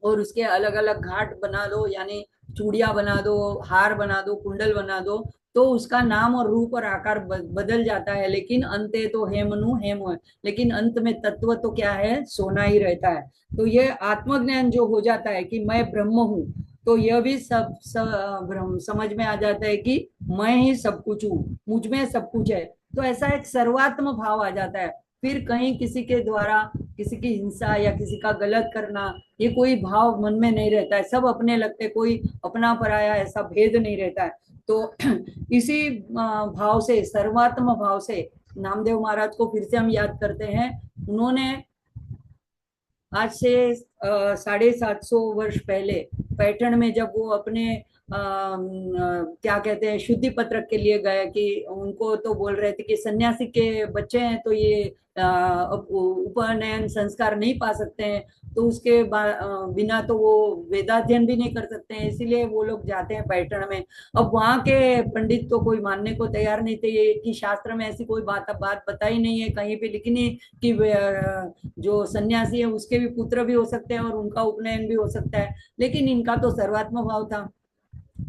और उसके अलग अलग घाट बना दो, यानी चूड़िया बना दो, हार बना दो, कुंडल बना दो, तो उसका नाम और रूप और आकार बदल जाता है, लेकिन अंते तो हेमनु हेम हो, लेकिन अंत में तत्व तो क्या है, सोना ही रहता है। तो ये आत्मज्ञान जो हो जाता है कि मैं ब्रह्म हूँ, तो यह भी ब्रह्म समझ में आ जाता है कि मैं ही सब कुछ हूँ, मुझ में सब कुछ है। तो ऐसा एक सर्वात्म भाव आ जाता है। फिर कहीं किसी के द्वारा किसी की हिंसा या किसी का गलत करना, ये कोई भाव मन में नहीं रहता है, सब अपने लगते, कोई अपना पराया ऐसा भेद नहीं रहता है। तो इसी भाव से, सर्वात्म भाव से, नामदेव महाराज को फिर से हम याद करते हैं। उन्होंने आज से 750 वर्ष पहले पैठण में, जब वो अपने क्या कहते हैं, शुद्धि पत्रक के लिए गए, कि उनको तो बोल रहे थे कि सन्यासी के बच्चे हैं तो ये उपनयन संस्कार नहीं पा सकते हैं, तो उसके बिना तो वो वेदाध्ययन भी नहीं कर सकते हैं, इसीलिए वो लोग जाते हैं पैठण में। अब वहां के पंडित तो कोई मानने को तैयार नहीं थे, ये कि शास्त्र में ऐसी कोई बात बताई नहीं है, कहीं पे लिखी नहीं कि जो सन्यासी है उसके भी पुत्र भी हो सकते हैं और उनका उपनयन भी हो सकता है, लेकिन इनका तो सर्वात्म भाव था।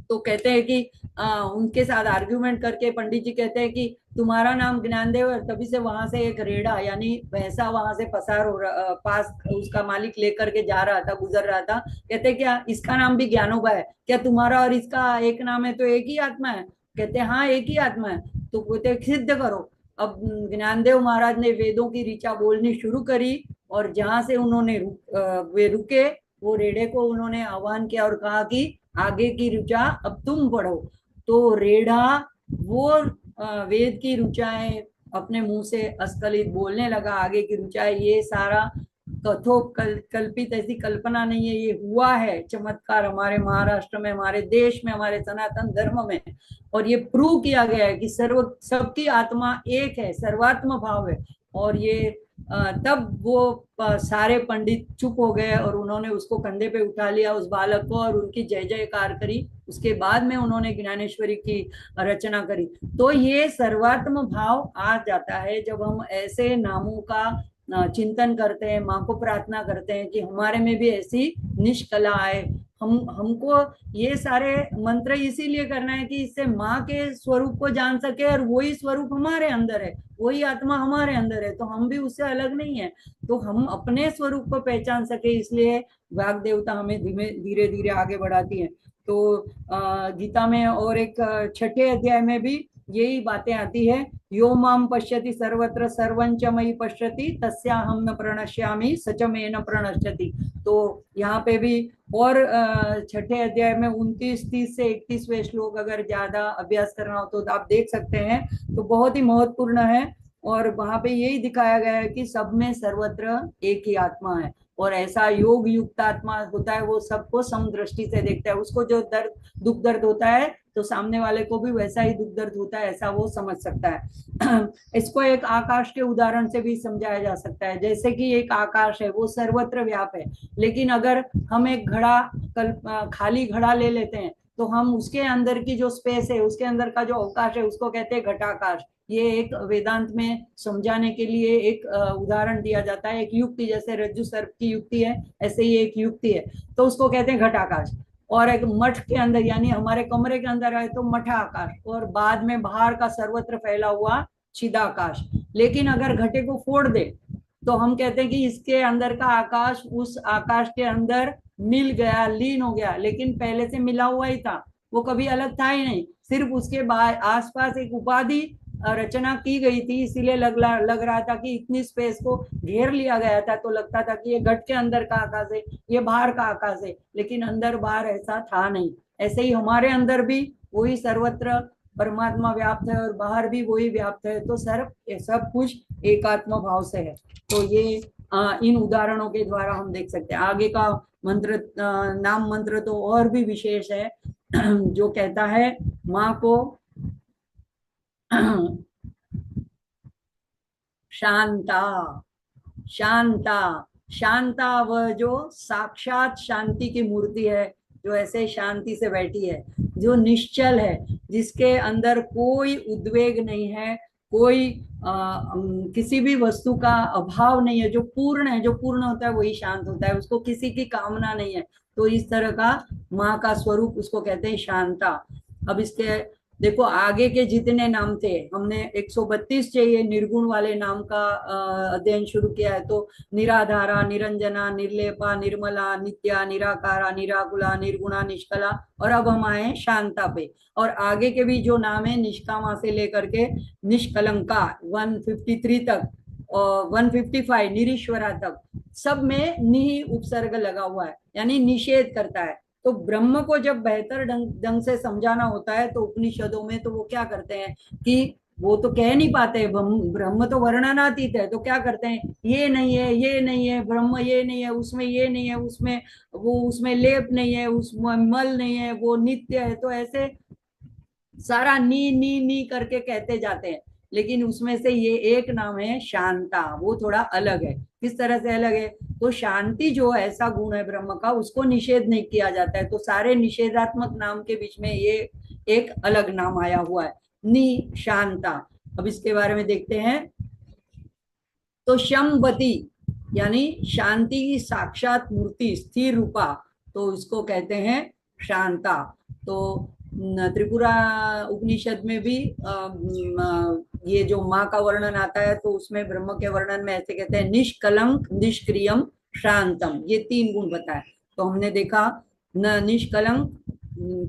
तो कहते हैं कि उनके साथ आर्ग्यूमेंट करके पंडित जी कहते हैं कि तुम्हारा नाम ज्ञानदेव है, तभी से वहां से एक रेड़ा यानी भैंसा वहां से पसार हो पास उसका मालिक लेकर के जा रहा था, गुजर रहा था। कहते हैं क्या इसका नाम भी ज्ञानोबा है क्या, तुम्हारा और इसका एक नाम है, तो एक ही आत्मा है? कहते हैं हाँ एक ही आत्मा है। तो कहते सिद्ध करो। अब ज्ञानदेव महाराज ने वेदों की ऋचा बोलनी शुरू करी, और जहां से उन्होंने वे रुके, वो रेड़े को उन्होंने आह्वान किया और कहा कि आगे की ऋचा अब तुम पढ़ो। तो रेढ़ा वो वेद की ऋचाएं अपने मुंह से अस्खलित बोलने लगा, आगे की ऋचाएं, ये सारा कल्पित ऐसी कल्पना नहीं है, ये हुआ है चमत्कार हमारे महाराष्ट्र में, हमारे देश में, हमारे सनातन धर्म में। और ये प्रूव किया गया है कि सर्व सबकी आत्मा एक है, सर्वात्म भाव है। और ये तब वो सारे पंडित चुप हो गए और उन्होंने उसको कंधे पे उठा लिया, उस बालक को, और उनकी जय जयकार करी। उसके बाद में उन्होंने ज्ञानेश्वरी की रचना करी। तो ये सर्वात्म भाव आ जाता है जब हम ऐसे नामों का चिंतन करते हैं, माँ को प्रार्थना करते हैं कि हमारे में भी ऐसी निष्कला आए। हमको ये सारे मंत्र इसीलिए करना है कि इससे माँ के स्वरूप को जान सके, और वही स्वरूप हमारे अंदर है, वही आत्मा हमारे अंदर है, तो हम भी उससे अलग नहीं है, तो हम अपने स्वरूप को पहचान सके, इसलिए वाग देवता हमें धीमे धीरे धीरे आगे बढ़ाती है। तो गीता में और एक छठे अध्याय में भी यही बातें आती है, यो माम पश्यति सर्वत्र सर्वं च मयि पश्यति तस्याहं न प्रणश्यामि सच में न प्रणश्यति। तो यहाँ पे भी और छठे अध्याय में 29, 30 से 31वें श्लोक अगर ज्यादा अभ्यास करना हो तो आप देख सकते हैं, तो बहुत ही महत्वपूर्ण है। और वहां पे यही दिखाया गया है कि सब में सर्वत्र एक ही आत्मा है, और ऐसा योग युक्त आत्मा होता है, वो सबको समदृष्टि से देखता है, उसको जो दर्द दुख दर्द होता है तो सामने वाले को भी वैसा ही दुख दर्द होता है, ऐसा वो समझ सकता है। इसको एक आकाश के उदाहरण से भी समझाया जा सकता है, जैसे कि एक आकाश है वो सर्वत्र व्याप है, लेकिन अगर हम एक घड़ा खाली घड़ा ले लेते हैं तो हम उसके अंदर की जो स्पेस है, उसके अंदर का जो अवकाश है, उसको कहते हैं घटाकाश। ये एक वेदांत में समझाने के लिए एक उदाहरण दिया जाता है, एक युक्ति, जैसे रज्जु सर्प की युक्ति है, ऐसे ही एक युक्ति है, तो उसको कहते हैं घटाकाश। और एक मठ के अंदर यानी हमारे कमरे के अंदर है तो मठाकाश, और बाद में बाहर का सर्वत्र फैला हुआ चिदाकाश। लेकिन अगर घटे को फोड़ दे तो हम कहते हैं कि इसके अंदर का आकाश उस आकाश के अंदर मिल गया, लीन हो गया, लेकिन पहले से मिला हुआ ही था, वो कभी अलग था ही नहीं, सिर्फ उसके बाद आसपास एक उपाधि रचना की गई थी, इसीलिए लग रहा था कि इतनी स्पेस को घेर लिया गया था, तो लगता था कि ये घट के अंदर का आकाश है, ये बाहर का आकाश है, लेकिन अंदर बाहर ऐसा था नहीं। ऐसे ही हमारे अंदर भी वही सर्वत्र परमात्मा व्याप्त है और बाहर भी वही व्याप्त है, तो सब कुछ एकात्म भाव से है। तो ये इन उदाहरणों के द्वारा हम देख सकते हैं। आगे का मंत्र, नाम मंत्र तो और भी विशेष है, जो कहता है माँ को शांता, शांता, शांता वह जो साक्षात शांति की मूर्ति है, जो ऐसे शांति से बैठी है, जो निश्चल है, जिसके अंदर कोई उद्वेग नहीं है, कोई किसी भी वस्तु का अभाव नहीं है, जो पूर्ण है, जो पूर्ण होता है वही शांत होता है, उसको किसी की कामना नहीं है। तो इस तरह का माँ का स्वरूप, उसको कहते हैं शांता। अब इसके देखो आगे के जितने नाम थे, हमने 132 चाहिए निर्गुण वाले नाम का अध्ययन शुरू किया है, तो निराधारा, निरंजना, निर्लेपा, निर्मला, नित्या, निराकारा, निराकुला, निर्गुणा, निष्कला, और अब हम आए शांता पे। और आगे के भी जो नाम है, निष्कामा से लेकर के निष्कलंका 153 तक, और 155 निरीश्वरा तक, सब में नि उपसर्ग लगा हुआ है, यानी निषेध करता है। तो ब्रह्म को जब बेहतर ढंग से समझाना होता है तो उपनिषदों में तो वो क्या करते हैं कि वो तो कह नहीं पाते, ब्रह्म तो वर्णनातीत है, तो क्या करते हैं, ये नहीं है, ये नहीं है ब्रह्म, ये नहीं है उसमें, ये नहीं है उसमें, वो उसमें लेप नहीं है, उसमें मल नहीं है, वो नित्य है, तो ऐसे सारा नी करके कहते जाते हैं। लेकिन उसमें से ये एक नाम है शांता, वो थोड़ा अलग है। किस तरह से अलग है, तो शांति जो ऐसा गुण है ब्रह्म का, उसको निषेध नहीं किया जाता है, तो सारे निषेधात्मक नाम के बीच में ये एक अलग नाम आया हुआ है, नि शांता। अब इसके बारे में देखते हैं। तो शमवती यानी शांति की साक्षात मूर्ति, स्थिर रूपा, तो इसको कहते हैं शांता। तो त्रिपुरा उपनिषद में भी ये जो माँ का वर्णन आता है, तो उसमें ब्रह्म के वर्णन में ऐसे कहते हैं, निष्कलंक, निष्क्रियम, शांतम, ये 3 गुण बताए। तो हमने देखा न निष्कलंक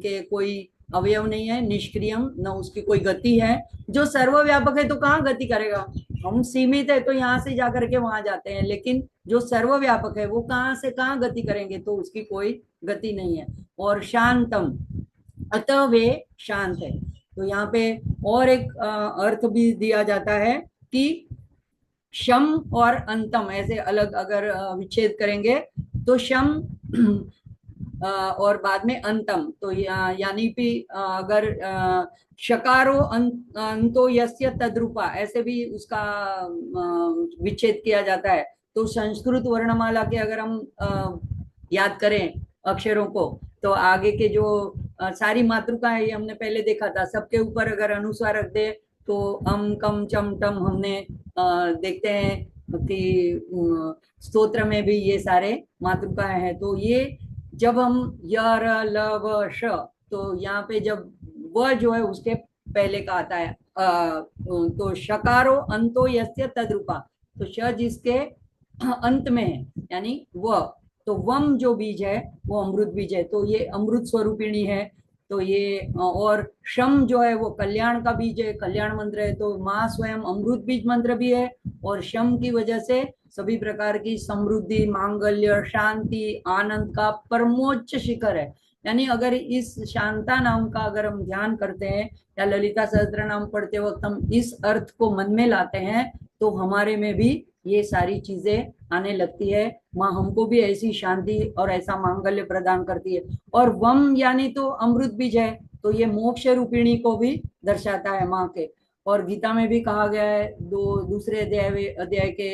के कोई अवयव नहीं है, निष्क्रियम न उसकी कोई गति है, जो सर्वव्यापक है तो कहाँ गति करेगा, हम सीमित है तो यहाँ से जाकर के वहां जाते हैं, लेकिन जो सर्वव्यापक है वो कहाँ से कहाँ गति करेंगे, तो उसकी कोई गति नहीं है। और शांतम, अतः वे शांत है। तो यहाँ पे और एक अर्थ भी दिया जाता है कि शम और अंतम ऐसे अलग अगर विच्छेद करेंगे तो शम और बाद में अंतम, तो यानी कि अगर शकारो अंतो यस्य तद्रूपा, ऐसे भी उसका विच्छेद किया जाता है। तो संस्कृत वर्णमाला के अगर हम याद करें अक्षरों को, तो आगे के जो सारी मातृकाएं, ये हमने पहले देखा था, सबके ऊपर अगर अनुस्वार रख दे तो अम कम चम टम हमने देखते हैं कि स्तोत्र में भी ये सारे मातृकाएं हैं। तो ये जब हम य र ल व श, तो यहाँ पे जब व जो है उसके पहले का आता है तो शकारो अंतो यस्य तद्रूपा, तो श जिसके अंत में है यानी व, तो वम जो बीज है वो अमृत बीज है, तो ये अमृत स्वरूपिणी है। तो ये और शम जो है वो कल्याण का बीज है, कल्याण मंत्र है, तो माँ स्वयं अमृत बीज मंत्र भी है। और शम की वजह से सभी प्रकार की समृद्धि, मांगल्य, शांति, आनंद का परमोच्च शिखर है। यानी अगर इस शांता नाम का अगर हम ध्यान करते हैं या ललिता सहस्त्र नाम पढ़ते वक्त हम इस अर्थ को मन में लाते हैं, तो हमारे में भी ये सारी चीजें आने लगती है। माँ हमको भी ऐसी शांति और ऐसा मांगल्य प्रदान करती है। और वम यानी तो अमृत बीज है, तो ये मोक्ष रूपिणी को भी दर्शाता है माँ के। और गीता में भी कहा गया है दूसरे अध्याय के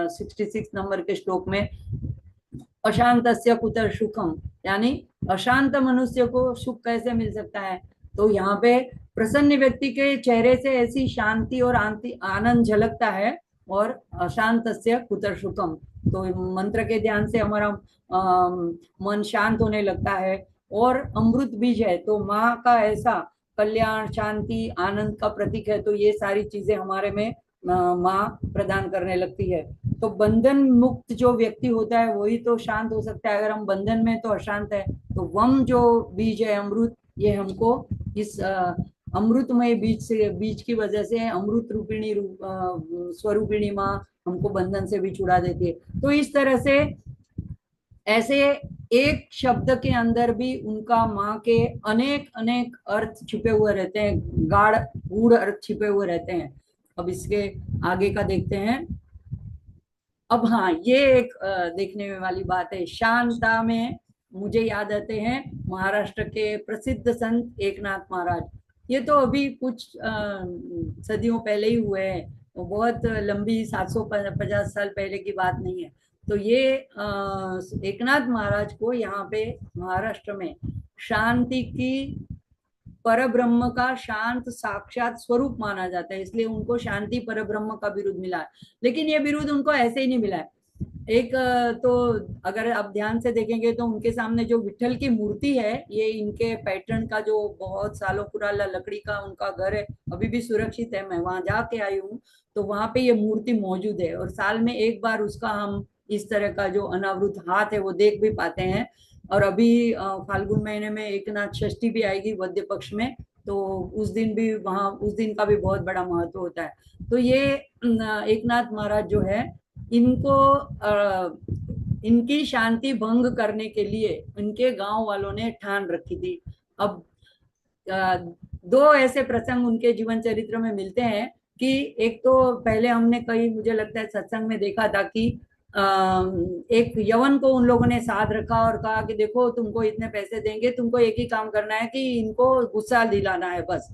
66 नंबर के श्लोक में, अशांतस्य कुतर सुखम, यानी अशांत मनुष्य को सुख कैसे मिल सकता है। तो यहाँ पे प्रसन्न व्यक्ति के चेहरे से ऐसी शांति और आनंद झलकता है, और अशांतस्य कुतर सुखम, तो मंत्र के ध्यान से हमारा मन शांत होने लगता है। और अमृत बीज है तो माँ का ऐसा कल्याण, शांति, आनंद का प्रतीक है, तो ये सारी चीजें हमारे में माँ प्रदान करने लगती है। तो बंधन मुक्त जो व्यक्ति होता है वही तो शांत हो सकता है, अगर हम बंधन में तो अशांत है। तो वम जो बीज है अमृत, ये हमको इस अमृतमय बीज की वजह से अमृत रूपिणी स्वरूपिणी माँ हमको बंधन से भी छुड़ा देती है। तो इस तरह से ऐसे एक शब्द के अंदर भी उनका माँ के अनेक अनेक अर्थ छिपे हुए रहते हैं, गाढ़ गूढ़ अर्थ छिपे हुए रहते हैं। अब इसके आगे का देखते हैं। अब हाँ, ये एक देखने में वाली बात है, शांता में मुझे याद आते हैं महाराष्ट्र के प्रसिद्ध संत एकनाथ महाराज। ये तो अभी कुछ सदियों पहले ही हुए हैं, वो बहुत लंबी 750 साल पहले की बात नहीं है। तो ये एकनाथ महाराज को यहाँ पे महाराष्ट्र में शांति की, पर ब्रह्म का शांत साक्षात स्वरूप माना जाता है, इसलिए उनको शांति पर ब्रह्म का बिरुद मिला है। लेकिन ये बिरुद उनको ऐसे ही नहीं मिला है। एक तो अगर आप ध्यान से देखेंगे तो उनके सामने जो विठल की मूर्ति है, ये इनके पैटर्न का जो बहुत सालों पुराना लकड़ी का उनका घर है, अभी भी सुरक्षित है। मैं वहां जाके आई हूँ, तो वहां पे ये मूर्ति मौजूद है, और साल में एक बार उसका हम इस तरह का जो अनावृत हाथ है वो देख भी पाते हैं। और अभी फाल्गुन महीने में एकनाथ षष्ठी भी आएगी वद्य पक्ष में, तो उस दिन भी वहां, उस दिन का भी बहुत बड़ा महत्व होता है। तो ये एकनाथ महाराज जो है, इनको इनकी शांति भंग करने के लिए इनके गांव वालों ने ठान रखी थी। अब दो ऐसे प्रसंग उनके जीवन चरित्र में मिलते हैं कि एक तो पहले हमने कहीं, मुझे लगता है सत्संग में देखा था कि एक यवन को उन लोगों ने साथ रखा और कहा कि देखो तुमको इतने पैसे देंगे, तुमको एक ही काम करना है कि इनको गुस्सा दिलाना है बस।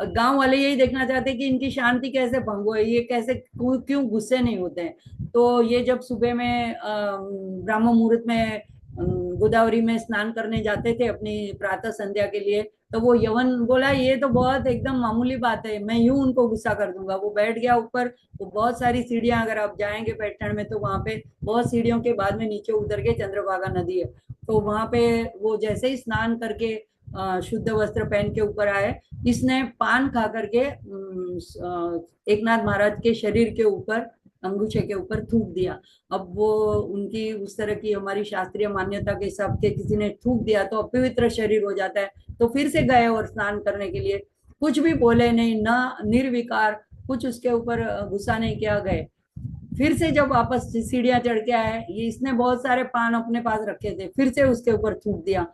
गांव वाले यही देखना चाहते कि इनकी शांति कैसे भंग हो, ये कैसे क्यों गुस्से नहीं होते हैं। तो ये जब सुबह में ब्रह्म मुहूर्त में गोदावरी में स्नान करने जाते थे अपनी प्रातः संध्या के लिए, तो वो यवन बोला ये तो बहुत एकदम मामूली बात है, मैं यूं उनको गुस्सा कर दूंगा। वो बैठ गया ऊपर, तो बहुत सारी सीढ़ियां, अगर आप जाएंगे पैठण में तो वहां पे बहुत सीढ़ियों के बाद में नीचे उतर के चंद्रभागा नदी है। तो वहां पे वो जैसे ही स्नान करके शुद्ध वस्त्र पहन के ऊपर आए, इसने पान खा करके एकनाथ महाराज के शरीर के ऊपर, अंगूछे के ऊपर थूक दिया। अब वो उनकी उस तरह की हमारी शास्त्रीय मान्यता के हिसाब से किसी ने थूक दिया तो अपवित्र शरीर हो जाता है। तो फिर से गए और स्नान करने के लिए, कुछ भी बोले नहीं, ना निर्विकार, कुछ उसके ऊपर गुस्सा नहीं किया, गए। फिर से जब वापस सीढ़ियां चढ़ के आए, ये इसने बहुत सारे पान अपने पास रखे थे, फिर से उसके ऊपर थूक दिया।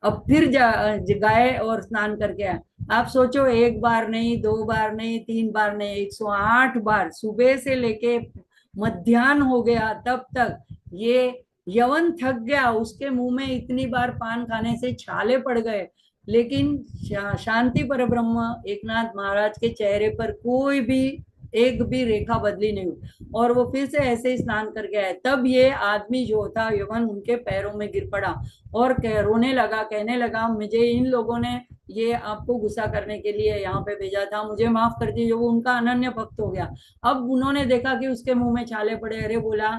अब फिर गए और स्नान करके आए। आप सोचो, एक बार नहीं, दो बार नहीं, तीन बार नहीं, 108 बार, सुबह से लेके मध्याह्न हो गया तब तक ये यवन थक गया। उसके मुंह में इतनी बार पान खाने से छाले पड़ गए, लेकिन शांति पर ब्रह्म एकनाथ महाराज के चेहरे पर कोई भी एक भी रेखा बदली नहीं हुई। और वो फिर से ऐसे ही स्नान करके आए। तब ये आदमी जो था यवन उनके पैरों में गिर पड़ा और रोने लगा, कहने लगा मुझे इन लोगों ने ये आपको गुस्सा करने के लिए यहाँ पे भेजा था, मुझे माफ कर दीजिए। वो उनका अनन्य भक्त हो गया। अब उन्होंने देखा कि उसके मुंह में छाले पड़े। अरे बोला,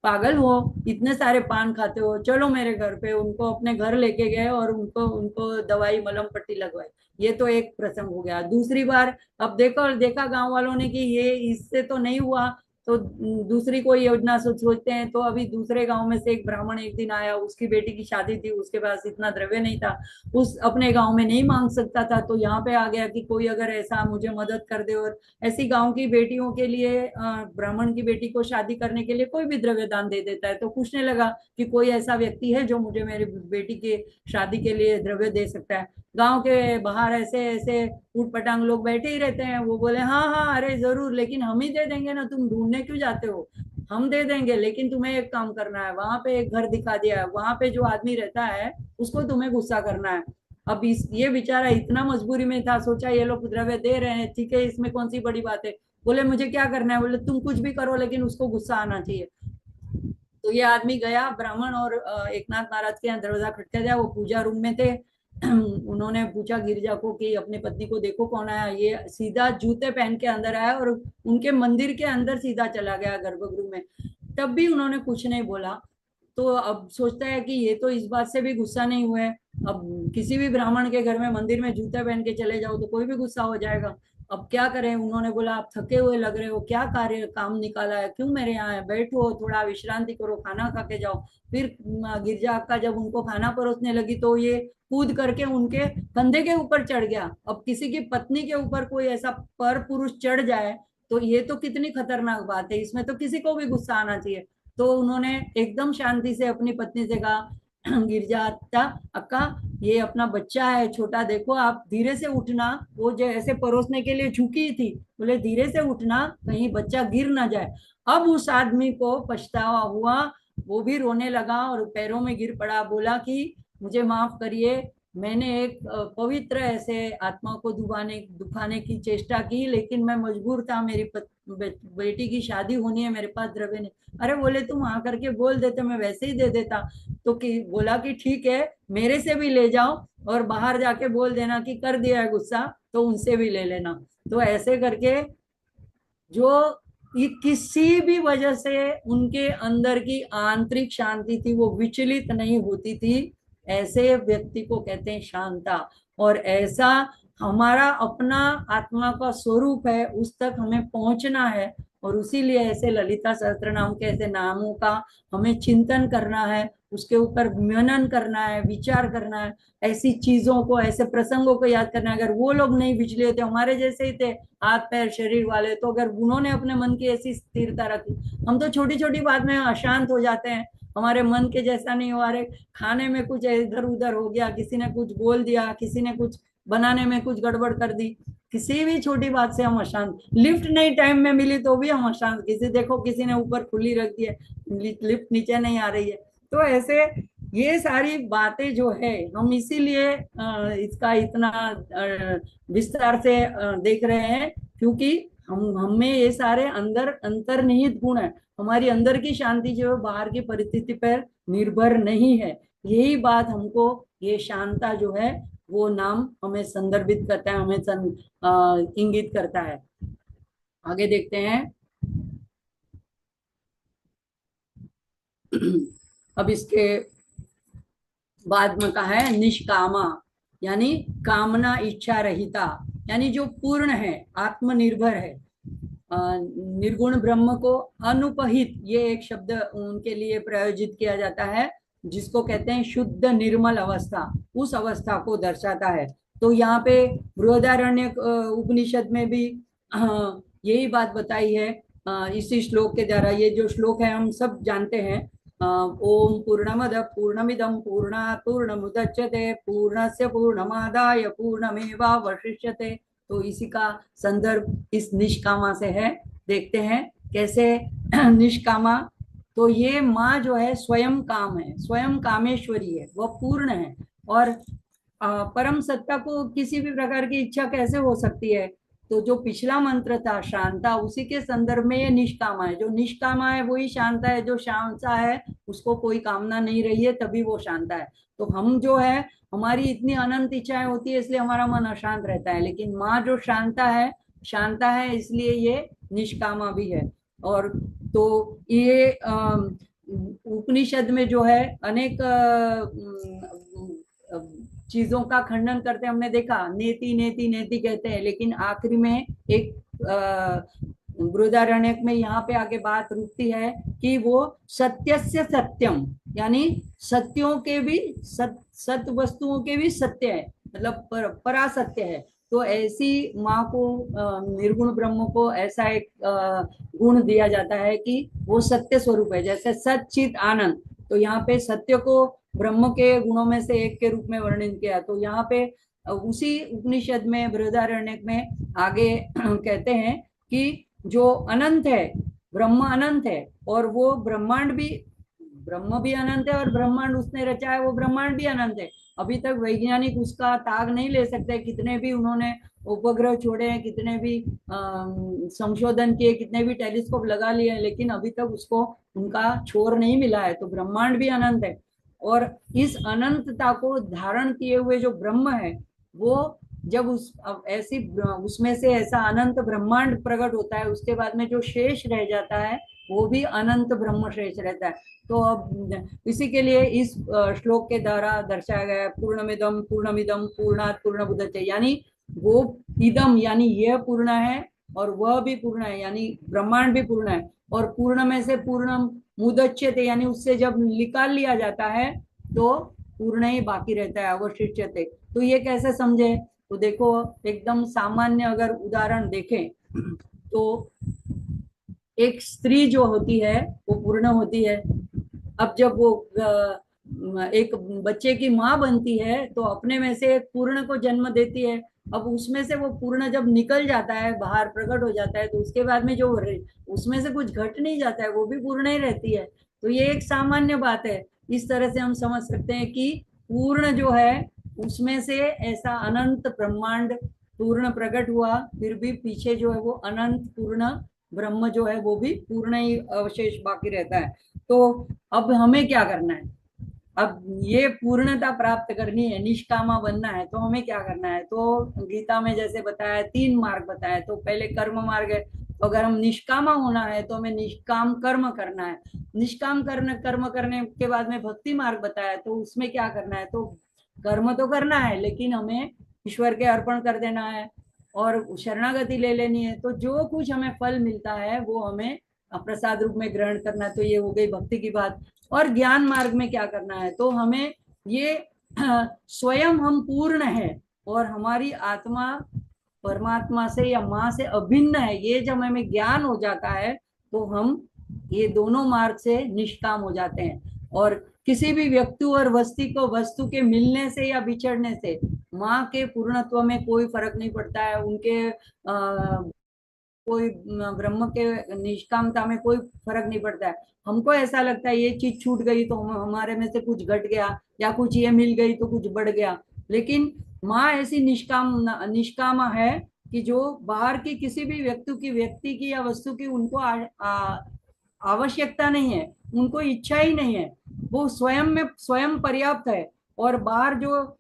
पागल हो, इतने सारे पान खाते हो, चलो मेरे घर पे। उनको अपने घर लेके गए और उनको उनको दवाई मलहम पट्टी लगवाई। ये तो एक प्रसंग हो गया। दूसरी बार अब देखो, देखा गांव वालों ने कि ये इससे तो नहीं हुआ, तो दूसरी कोई योजना सोचते हैं। तो अभी दूसरे गांव में से एक ब्राह्मण एक दिन आया, उसकी बेटी की शादी थी, उसके पास इतना द्रव्य नहीं था, उस अपने गांव में नहीं मांग सकता था, तो यहाँ पे आ गया कि कोई अगर ऐसा मुझे मदद कर दे। और ऐसी गांव की बेटियों के लिए ब्राह्मण की बेटी को शादी करने के लिए कोई भी द्रव्य दान दे देता है। तो पूछने लगा कि कोई ऐसा व्यक्ति है जो मुझे मेरी बेटी की शादी के लिए द्रव्य दे सकता है। गांव के बाहर ऐसे ऐसे ऊट पटांग लोग बैठे ही रहते हैं। वो बोले, हाँ हाँ, अरे जरूर, लेकिन हम ही दे देंगे ना, तुम ढूंढने क्यों जाते हो, हम दे देंगे, लेकिन तुम्हें एक काम करना है, वहां पे एक घर दिखा दिया है, वहां पे जो आदमी रहता है उसको तुम्हें गुस्सा करना है। अब इस ये बेचारा इतना मजबूरी में था, सोचा ये लोग द्रव्य दे रहे हैं, ठीक है, इसमें कौन सी बड़ी बात है। बोले, मुझे क्या करना है। बोले, तुम कुछ भी करो, लेकिन उसको गुस्सा आना चाहिए। तो ये आदमी गया ब्राह्मण और एकनाथ महाराज के यहाँ दरवाजा खटका दिया। वो पूजा रूम में थे। उन्होंने पूछा गिरजा को कि अपनी पत्नी को देखो कौन आया। ये सीधा जूते पहन के अंदर आया और उनके मंदिर के अंदर सीधा चला गया गर्भगृह में। तब भी उन्होंने कुछ नहीं बोला। तो अब सोचता है कि ये तो इस बात से भी गुस्सा नहीं हुए। अब किसी भी ब्राह्मण के घर में मंदिर में जूते पहन के चले जाओ तो कोई भी गुस्सा हो जाएगा। अब क्या करें। उन्होंने बोला, आप थके हुए लग रहे हो, क्या कार्य काम निकाला है, क्यों मेरे यहाँ है, बैठो थोड़ा विश्रांति करो, खाना खा के जाओ। फिर गिरजा अक्का जब उनको खाना परोसने लगी तो ये कूद करके उनके कंधे के ऊपर चढ़ गया। अब किसी की पत्नी के ऊपर कोई ऐसा पर पुरुष चढ़ जाए तो ये तो कितनी खतरनाक बात है, इसमें तो किसी को भी गुस्सा आना चाहिए। तो उन्होंने एकदम शांति से अपनी पत्नी से कहा, गिरजा अक्का अक्का, ये अपना बच्चा है छोटा, देखो आप धीरे से उठना। वो जो ऐसे परोसने के लिए झुकी थी, बोले धीरे से उठना, कहीं बच्चा गिर ना जाए। अब उस आदमी को पछतावा हुआ, वो भी रोने लगा और पैरों में गिर पड़ा। बोला कि मुझे माफ करिए, मैंने एक पवित्र ऐसे आत्मा को दुखाने की चेष्टा की, लेकिन मैं मजबूर था, मेरी बेटी की शादी होनी है, मेरे पास द्रव्य नहीं। अरे बोले, तुम आकर के बोल देते, मैं वैसे ही दे देता। तो बोला कि ठीक है, मेरे से भी ले जाओ और बाहर जाके बोल देना कि कर दिया है गुस्सा, तो उनसे भी ले लेना। तो ऐसे करके जो ये किसी भी वजह से उनके अंदर की आंतरिक शांति थी वो विचलित नहीं होती थी, ऐसे व्यक्ति को कहते हैं शांता। और ऐसा हमारा अपना आत्मा का स्वरूप है, उस तक हमें पहुंचना है। और उसीलिए ऐसे ललिता सहस्त्र नाम के ऐसे नामों का हमें चिंतन करना है, उसके ऊपर मनन करना है, विचार करना है, ऐसी चीजों को, ऐसे प्रसंगों को याद करना है। अगर वो लोग नहीं विचलित थे, हमारे जैसे ही थे, हाथ पैर शरीर वाले, तो अगर उन्होंने अपने मन की ऐसी स्थिरता रखी, हम तो छोटी छोटी बात में अशांत हो जाते हैं, हमारे मन के जैसा नहीं हो रहे। खाने में कुछ इधर उधर हो गया, किसी ने कुछ बोल दिया, किसी ने कुछ बनाने में कुछ गड़बड़ कर दी, किसी भी छोटी बात से हम अशांत। लिफ्ट नहीं टाइम में मिली तो भी हम अशांत, किसी देखो किसी ने ऊपर खुली रख दी है, लिफ्ट नीचे नहीं आ रही है। तो ऐसे ये सारी बातें जो है, हम इसीलिए इसका इतना विस्तार से देख रहे हैं, क्योंकि हम में ये सारे अंदर अंतर्निहित गुण है। हमारी अंदर की शांति जो है बाहर की परिस्थिति पर निर्भर नहीं है। यही बात हमको, ये शांता जो है वो नाम हमें संदर्भित करता है, हमें इंगित करता है। आगे देखते हैं। अब इसके बाद में कहा है निष्कामा, यानी कामना इच्छा रहिता, यानी जो पूर्ण है, आत्मनिर्भर है। निर्गुण ब्रह्म को अनुपहित, ये एक शब्द उनके लिए प्रयोजित किया जाता है, जिसको कहते हैं शुद्ध निर्मल अवस्था, उस अवस्था को दर्शाता है। तो यहाँ पे बृहदारण्य उपनिषद में भी यही बात बताई है इसी श्लोक के द्वारा। ये जो श्लोक है हम सब जानते हैं, ओम पूर्णमद पूर्णमिदम पूर्णात् पूर्णमुदच्यते पूर्णस्य पूर्णमादाय पूर्णमेवावशिष्यते। तो इसी का संदर्भ इस निष्कामा से है। देखते हैं कैसे निष्कामा। तो ये माँ जो है स्वयं काम है, स्वयं कामेश्वरी है, वह पूर्ण है। और परम सत्ता को किसी भी प्रकार की इच्छा कैसे हो सकती है। तो जो पिछला मंत्र था शांता, उसी के संदर्भ में ये निष्कामा है। जो निष्कामा है वही शांता है, जो शांता है उसको कोई कामना नहीं रही है, तभी वो शांता है। तो हम जो है, हमारी इतनी अनंत इच्छाएं होती है इसलिए हमारा मन अशांत रहता है, लेकिन माँ जो शांता है इसलिए ये निष्कामा भी है। और तो ये उपनिषद में जो है अनेक चीजों का खंडन करते हमने देखा, नेति नेति नेति कहते हैं, लेकिन आखिरी में एक बृहदारण्यक में यहाँ पे आके बात रुकती है कि वो सत्यस्य सत्यम, यानी सत्यों के भी सत वस्तुओं के भी सत्य है, मतलब परासत्य है। तो ऐसी माँ को, निर्गुण ब्रह्म को ऐसा एक गुण दिया जाता है कि वो सत्य स्वरूप है, जैसे सच्चित आनंद। तो यहाँ पे सत्य को ब्रह्म के गुणों में से एक के रूप में वर्णन किया। तो यहाँ पे उसी उपनिषद में बृहदारण्यक में आगे कहते हैं कि जो अनंत है, ब्रह्म अनंत है, और वो ब्रह्मांड भी, ब्रह्म भी अनंत है और ब्रह्मांड उसने रचा है, वो ब्रह्मांड भी अनंत है। अभी तक वैज्ञानिक उसका ताग नहीं ले सकते, कितने भी उन्होंने उपग्रह छोड़े हैं, कितने भी संशोधन किए, कितने भी टेलीस्कोप लगा लिए, लेकिन अभी तक उसको उनका छोर नहीं मिला है। तो ब्रह्मांड भी अनंत है, और इस अनंतता को धारण किए हुए जो ब्रह्म है, वो जब ऐसी उसमें से ऐसा अनंत ब्रह्मांड प्रकट होता है, उसके बाद में जो शेष रह जाता है वो भी अनंत ब्रह्म शेष रहता है। तो अब इसी के लिए इस श्लोक के द्वारा दर्शाया गया है, पूर्णमिदम पूर्णात् पूर्णमुदच्यते, यानी वो इदम यानी यह पूर्ण है, और वह भी पूर्ण है, यानी ब्रह्मांड भी पूर्ण है, और पूर्ण में से पूर्णम मुदच्यते, यानी उससे जब निकाल लिया जाता है तो पूर्ण ही बाकी रहता है, अवशिष्यते। तो ये कैसे समझे? तो देखो, एकदम सामान्य अगर उदाहरण देखें तो एक स्त्री जो होती है वो पूर्ण होती है। अब जब वो एक बच्चे की माँ बनती है तो अपने में से एक पूर्ण को जन्म देती है। अब उसमें से वो पूर्ण जब निकल जाता है, बाहर प्रकट हो जाता है, तो उसके बाद में जो उसमें से कुछ घट नहीं जाता है, वो भी पूर्ण ही रहती है। तो ये एक सामान्य बात है। इस तरह से हम समझ सकते हैं कि पूर्ण जो है उसमें से ऐसा अनंत ब्रह्मांड पूर्ण प्रकट हुआ, फिर भी पीछे जो है वो अनंत पूर्ण ब्रह्म जो है वो भी पूर्ण ही अवशेष बाकी रहता है। तो अब हमें क्या करना है? अब ये पूर्णता प्राप्त करनी है, निष्कामा बनना है, तो हमें क्या करना है? तो गीता में जैसे बताया, 3 मार्ग बताया। तो पहले कर्म मार्ग है, तो अगर हम निष्कामा होना है तो हमें निष्काम कर्म करना है। निष्काम कर्म करने के बाद में भक्ति मार्ग बताया, तो उसमें क्या करना है? तो कर्म तो करना है, लेकिन हमें ईश्वर के अर्पण कर देना है और शरणागति ले लेनी है। तो जो कुछ हमें फल मिलता है वो हमें प्रसाद रूप में ग्रहण करना है। तो ये हो गई भक्ति की बात। और ज्ञान मार्ग में क्या करना है? तो हमें ये स्वयं हम पूर्ण है और हमारी आत्मा परमात्मा से या माँ से अभिन्न है, ये जब हमें ज्ञान हो जाता है तो हम ये दोनों मार्ग से निष्काम हो जाते हैं। और किसी भी व्यक्ति और वस्तु के मिलने से या बिछड़ने से माँ के पूर्णत्व में कोई फर्क नहीं पड़ता है, उनके कोई ब्रह्म के निष्कामता में कोई फर्क नहीं पड़ता है। हमको ऐसा लगता है ये चीज छूट गई तो हमारे में से कुछ घट गया, या कुछ ये मिल गई तो कुछ बढ़ गया। लेकिन माँ ऐसी निष्कामा है कि जो बाहर की किसी भी व्यक्ति की या वस्तु की उनको आवश्यकता नहीं है, उनको इच्छा ही नहीं है। वो स्वयं में स्वयं पर्याप्त है। और बाहर जो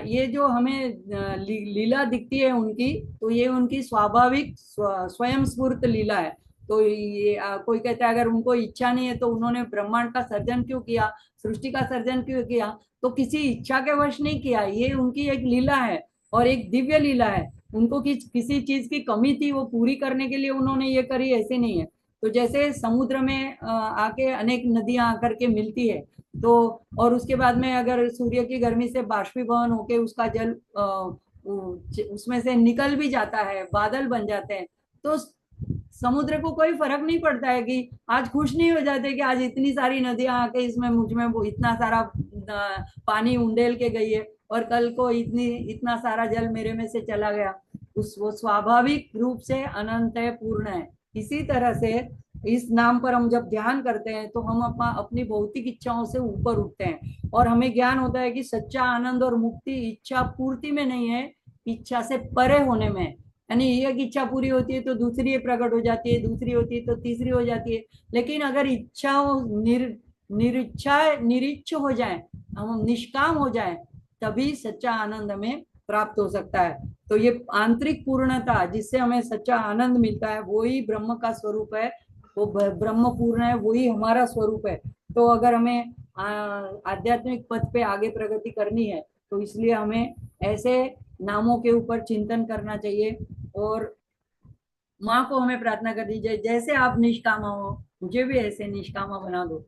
ये जो हमें लीला दिखती है उनकी, तो ये उनकी स्वाभाविक स्वयं स्फूर्त लीला है। तो ये कोई कहता है अगर उनको इच्छा नहीं है तो उन्होंने ब्रह्मांड का सर्जन क्यों किया, सृष्टि का सर्जन क्यों किया? तो किसी इच्छा के वश नहीं किया, ये उनकी एक लीला है और एक दिव्य लीला है। उनको किसी चीज की कमी थी, वो पूरी करने के लिए उन्होंने ये करी, ऐसे नहीं है। तो जैसे समुद्र में आके अनेक नदियां आकर के मिलती है, तो और उसके बाद में अगर सूर्य की गर्मी से बाष्पीभवन होके उसका जल उसमें से निकल भी जाता है, बादल बन जाते हैं, तो समुद्र को कोई फर्क नहीं पड़ता है कि आज खुश नहीं हो जाते कि आज इतनी सारी नदियां आके इसमें मुझ में वो इतना सारा पानी उंडेल के गई है और कल को इतना सारा जल मेरे में से चला गया। वो स्वाभाविक रूप से अनंत है, पूर्ण है। इसी तरह से इस नाम पर हम जब ध्यान करते हैं तो हम अपनी भौतिक इच्छाओं से ऊपर उठते हैं और हमें ज्ञान होता है कि सच्चा आनंद और मुक्ति इच्छा पूर्ति में नहीं है, इच्छा से परे होने में। यानी एक इच्छा पूरी होती है तो दूसरी प्रकट हो जाती है, दूसरी होती है तो तीसरी हो जाती है। लेकिन अगर इच्छाओं निरिच्छ हो जाए, हम निष्काम हो जाए, तभी सच्चा आनंद हमें प्राप्त हो सकता है। तो ये आंतरिक पूर्णता जिससे हमें सच्चा आनंद मिलता है, वो ही ब्रह्म का स्वरूप है। वो ब्रह्म पूर्ण है, वही हमारा स्वरूप है। तो अगर हमें आध्यात्मिक पथ पे आगे प्रगति करनी है, तो इसलिए हमें ऐसे नामों के ऊपर चिंतन करना चाहिए। और माँ को हमें प्रार्थना करनी चाहिए, जैसे आप निष्कामा हो मुझे भी ऐसे निष्कामा बना दो।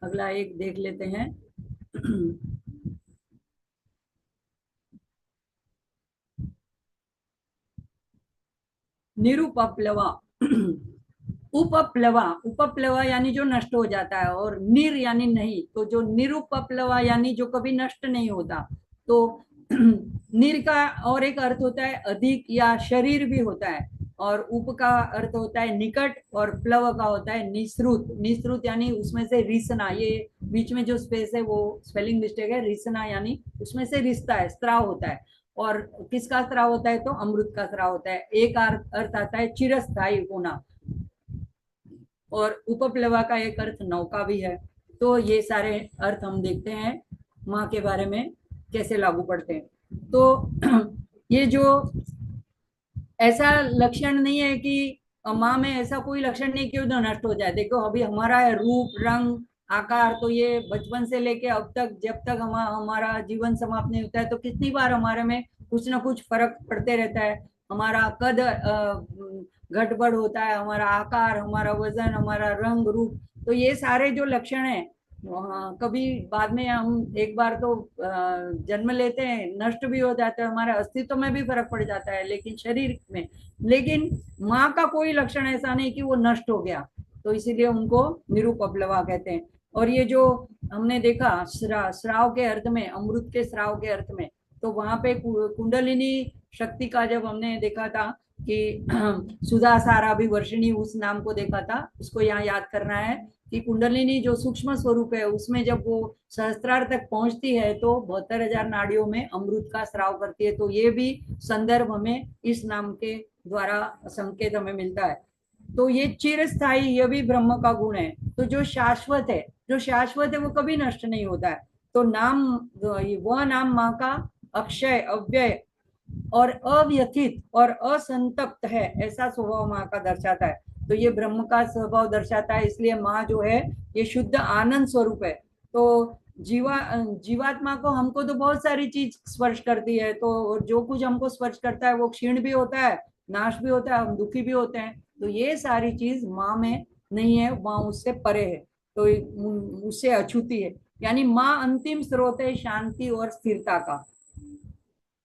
अगला एक देख लेते हैं। निरुपप्लवा। उपप्लवा, उपप्लवा यानी जो नष्ट हो जाता है, और निर यानी नहीं, तो जो निरुपप्लवा यानी जो कभी नष्ट नहीं होता। तो निर का और एक अर्थ होता है अधिक या शरीर भी होता है, और उप का अर्थ होता है निकट, और प्लव का होता है निसृत। निसृत यानी उसमें से रिसना, ये बीच में जो स्पेस है वो स्पेलिंग मिस्टेक है, रिसना यानी उसमें से रिसता है, स्त्राव होता है। और किसका स्त्राव होता है, तो अमृत का स्त्राव होता है। एक अर्थ आता है चिरस्थायी होना, और उपप्लवा का एक अर्थ नौका भी है। तो ये सारे अर्थ हम देखते हैं माँ के बारे में कैसे लागू पड़ते हैं। तो ये जो ऐसा लक्षण नहीं है कि माँ में ऐसा कोई लक्षण नहीं कि वो नष्ट हो जाए। देखो अभी हमारा है रूप रंग आकार, तो ये बचपन से लेके अब तक, जब तक हमारा जीवन समाप्त नहीं होता है, तो कितनी बार हमारे में कुछ ना कुछ फर्क पड़ते रहता है। हमारा कद घटबढ़ होता है, हमारा आकार, हमारा वजन, हमारा रंग रूप। तो ये सारे जो लक्षण है, कभी बाद में हम एक बार तो जन्म लेते हैं, नष्ट भी हो जाता है, हमारे अस्तित्व में भी फर्क पड़ जाता है, लेकिन शरीर में। लेकिन माँ का कोई लक्षण ऐसा नहीं कि वो नष्ट हो गया, तो इसीलिए उनको निरुपप्लवा कहते हैं। और ये जो हमने देखा श्राव के अर्थ में, अमृत के श्राव के अर्थ में, तो वहां पे कुंडलिनी शक्ति का जब हमने देखा था कि सुधा सारा भी वर्षिणी, उस नाम को देखा था, उसको यहाँ याद करना है कि कुंडलिनी जो सूक्ष्म स्वरूप है, उसमें जब वो सहस्त्रार तक पहुंचती है तो 72,000 नाड़ियों में अमृत का स्राव करती है। तो ये भी संदर्भ हमें इस नाम के द्वारा संकेत हमें मिलता है। तो ये चिरस्थाई, ये भी ब्रह्म का गुण है। तो जो शाश्वत है, जो शाश्वत है वो कभी नष्ट नहीं होता है। तो नाम, वह नाम माँ का अक्षय, अव्यय और अव्यथित और असंतप्त है, ऐसा स्वभाव माँ का दर्शाता है। तो ये ब्रह्म का स्वभाव दर्शाता है, इसलिए माँ जो है ये शुद्ध आनंद स्वरूप है। तो जीवात्मा को, हमको तो बहुत सारी चीज स्पर्श करती है, तो जो कुछ हमको स्पर्श करता है वो क्षीण भी होता है, नाश भी होता है, हम दुखी भी होते हैं। तो ये सारी चीज माँ में नहीं है, माँ उससे परे है, तो उससे अछूती है। यानी माँ अंतिम स्रोत है शांति और स्थिरता का।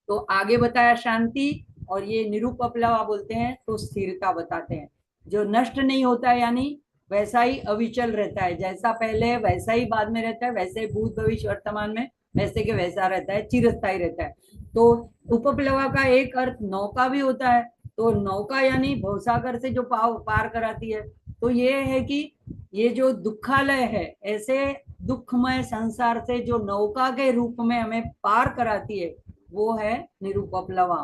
तो आगे बताया शांति, और ये निरुपप्लवा बोलते हैं तो स्थिरता बताते हैं, जो नष्ट नहीं होता है, यानी वैसा ही अविचल रहता है, जैसा पहले है वैसा ही बाद में रहता है, वैसे ही भूत भविष्य वर्तमान में वैसे के वैसा रहता है, चिरस्थायी रहता है। तो उपप्लवा का एक अर्थ नौका भी होता है। तो नौका यानी भवसागर से जो पार कराती है। तो ये है कि ये जो दुखालय है, ऐसे दुखमय संसार से जो नौका के रूप में हमें पार कराती है, वो है निरुपप्लवा।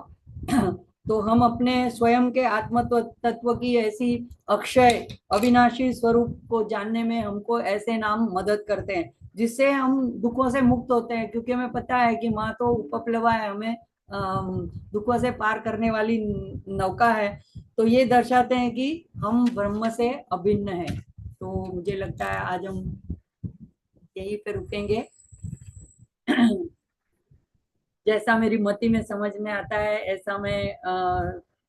तो हम अपने स्वयं के आत्म तत्व की ऐसी अक्षय अविनाशी स्वरूप को जानने में हमको ऐसे नाम मदद करते हैं, जिससे हम दुखों से मुक्त होते हैं, क्योंकि हमें पता है कि माँ तो उपप्लवा है, हमें दुखों से पार करने वाली नौका है। तो ये दर्शाते हैं कि हम ब्रह्म से अभिन्न है। तो मुझे लगता है आज हम यहीं पे रुकेंगे। जैसा मेरी मति में समझ में आता है, ऐसा मैं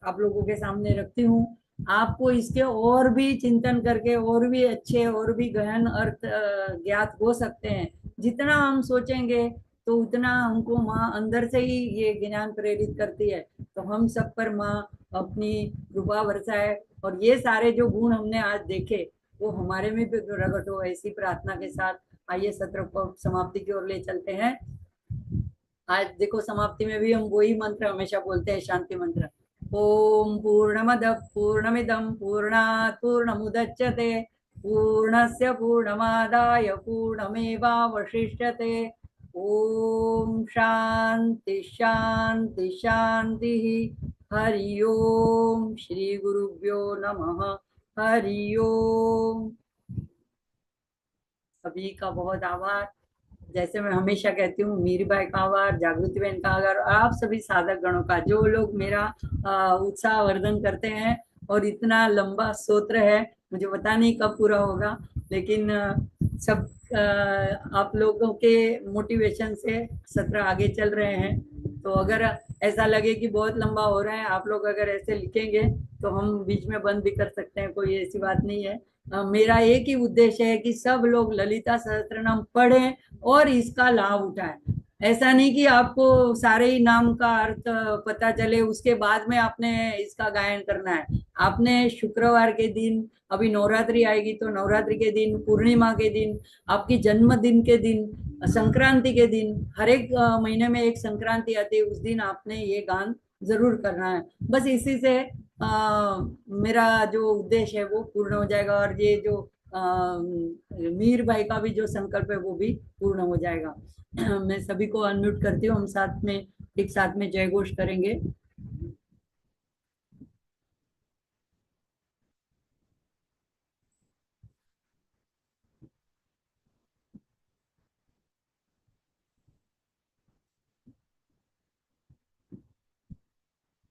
आप लोगों के सामने रखती हूँ। आपको इसके और भी चिंतन करके और भी अच्छे और भी गहन अर्थ ज्ञात हो सकते हैं। जितना हम सोचेंगे तो उतना हमको माँ अंदर से ही ये ज्ञान प्रेरित करती है। तो हम सब पर माँ अपनी कृपा बरसाए, और ये सारे जो गुण हमने आज देखे वो हमारे में भी प्रकट हो, ऐसी प्रार्थना के साथ आइए सत्र को समाप्ति की ओर ले चलते हैं। आज देखो समाप्ति में भी हम वही मंत्र हमेशा बोलते हैं, शांति मंत्र। ओम पूर्णमद पूर्णमिदम पूर्णात् पूर्णमुदच्यते पूर्णस्य पूर्णमादाय पूर्णमेवावशिष्यते। ओम शांति शांति शांति। हरि ओम श्री गुरुभ्यो नमः। हरि ओम। सभी का बहुत आभार। जैसे मैं हमेशा कहती हूँ, मीराबाई का आभार, जागृति बहन का आभार, और आप सभी साधक गणों का, जो लोग मेरा उत्साह वर्धन करते हैं। और इतना लंबा स्तोत्र है, मुझे पता नहीं कब पूरा होगा, लेकिन सब आप लोगों के मोटिवेशन से सत्र आगे चल रहे हैं। तो अगर ऐसा लगे कि बहुत लंबा हो रहा है, आप लोग अगर ऐसे लिखेंगे तो हम बीच में बंद भी कर सकते हैं, कोई ऐसी बात नहीं है। मेरा एक ही उद्देश्य है कि सब लोग ललिता सहस्त्रनाम पढ़ें और इसका लाभ उठाएं। ऐसा नहीं कि आपको सारे ही नाम का अर्थ पता चले उसके बाद में आपने इसका गायन करना है। आपने शुक्रवार के दिन, अभी नवरात्रि आएगी तो नवरात्रि के दिन, पूर्णिमा के दिन, आपकी जन्मदिन के दिन, संक्रांति के दिन, हर एक महीने में एक संक्रांति आती है, उस दिन आपने ये गान जरूर करना है। बस इसी से मेरा जो उद्देश्य है वो पूर्ण हो जाएगा, और ये जो मीर भाई का भी जो संकल्प है वो भी पूर्ण हो जाएगा। मैं सभी को अनम्यूट करती हूँ, हम साथ में एक साथ में जय घोष करेंगे।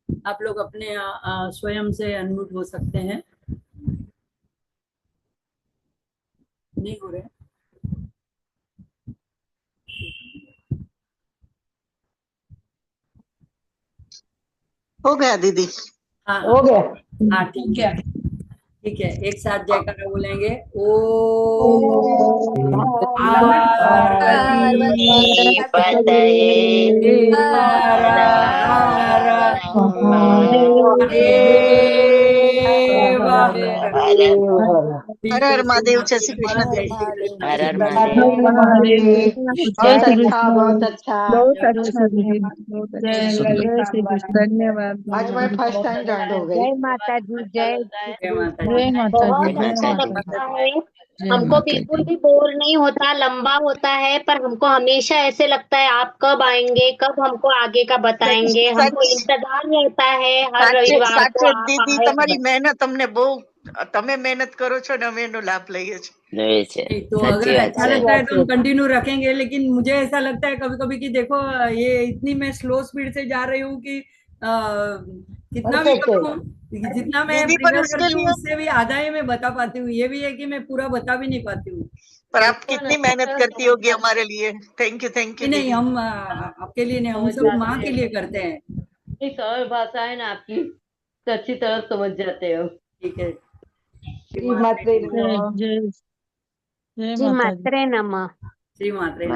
आप लोग अपने स्वयं से अनम्यूट हो सकते हैं। नहीं हो रहे? हो गया दीदी। हाँ हो गया। हाँ, ठीक है, ठीक है, एक साथ जयकारा बोलेंगे। ओ पार्वती पतये हर हर महादेव। हर हर महादेव। जय श्री कृष्ण। जय श्री कृष्ण। हर हर महादेव। बहुत अच्छा, बहुत अच्छा। बहुत अच्छा दीदी, जय जय श्री कृष्ण। धन्यवाद। आज मैं फर्स्ट टाइम ज्वाइन हो गई। जय माता दी, जय जय माता दी। जय माता दी, बहुत जय अच्छा माता लगता दी, है। जय हमको माता बिल्कुल दी। भी बोर नहीं होता, लंबा होता है, पर हमको हमेशा ऐसे लगता है आप कब आएंगे, कब हमको आगे का बताएंगे। हमको सच इंतजार रहता है हर સાચે रविवार को સાચે आप દીદી, आए। તમારી મહેનત અમને બહુ, તમે મહેનત કરો છો ને અમે એનો લાભ લઈએ છીએ। नहीं छे नहीं तो सच्ची अगर बात अच्छा है। लगता है तो हम कंटिन्यू रखेंगे, लेकिन मुझे ऐसा लगता है कभी कभी कि देखो, ये इतनी मैं स्लो स्पीड से जा रही हूँ कि कितना भी परफेक्ट है। करूँ, जितना मैं दीदी पर प्रिपेयर उसके करती हूँ लिए, उससे भी आधा ही मैं बता पाती हूँ। ये भी है कि मैं पूरा बता भी नहीं पाती हूँ। पर आप कितनी मेहनत करती होगी हमारे लिए। थैंक यू नहीं नहीं, दीदी। हम आपके लिए नहीं, हम सब माँ के लिए करते हैं। नहीं, सरल भाषा है ना आपकी, तो अच्छी तरह समझ जाते हो। ठीक है। श्री मात्रे जय नमः। जय जय जी माता दी। मात्रे नमः। श्री मात्रे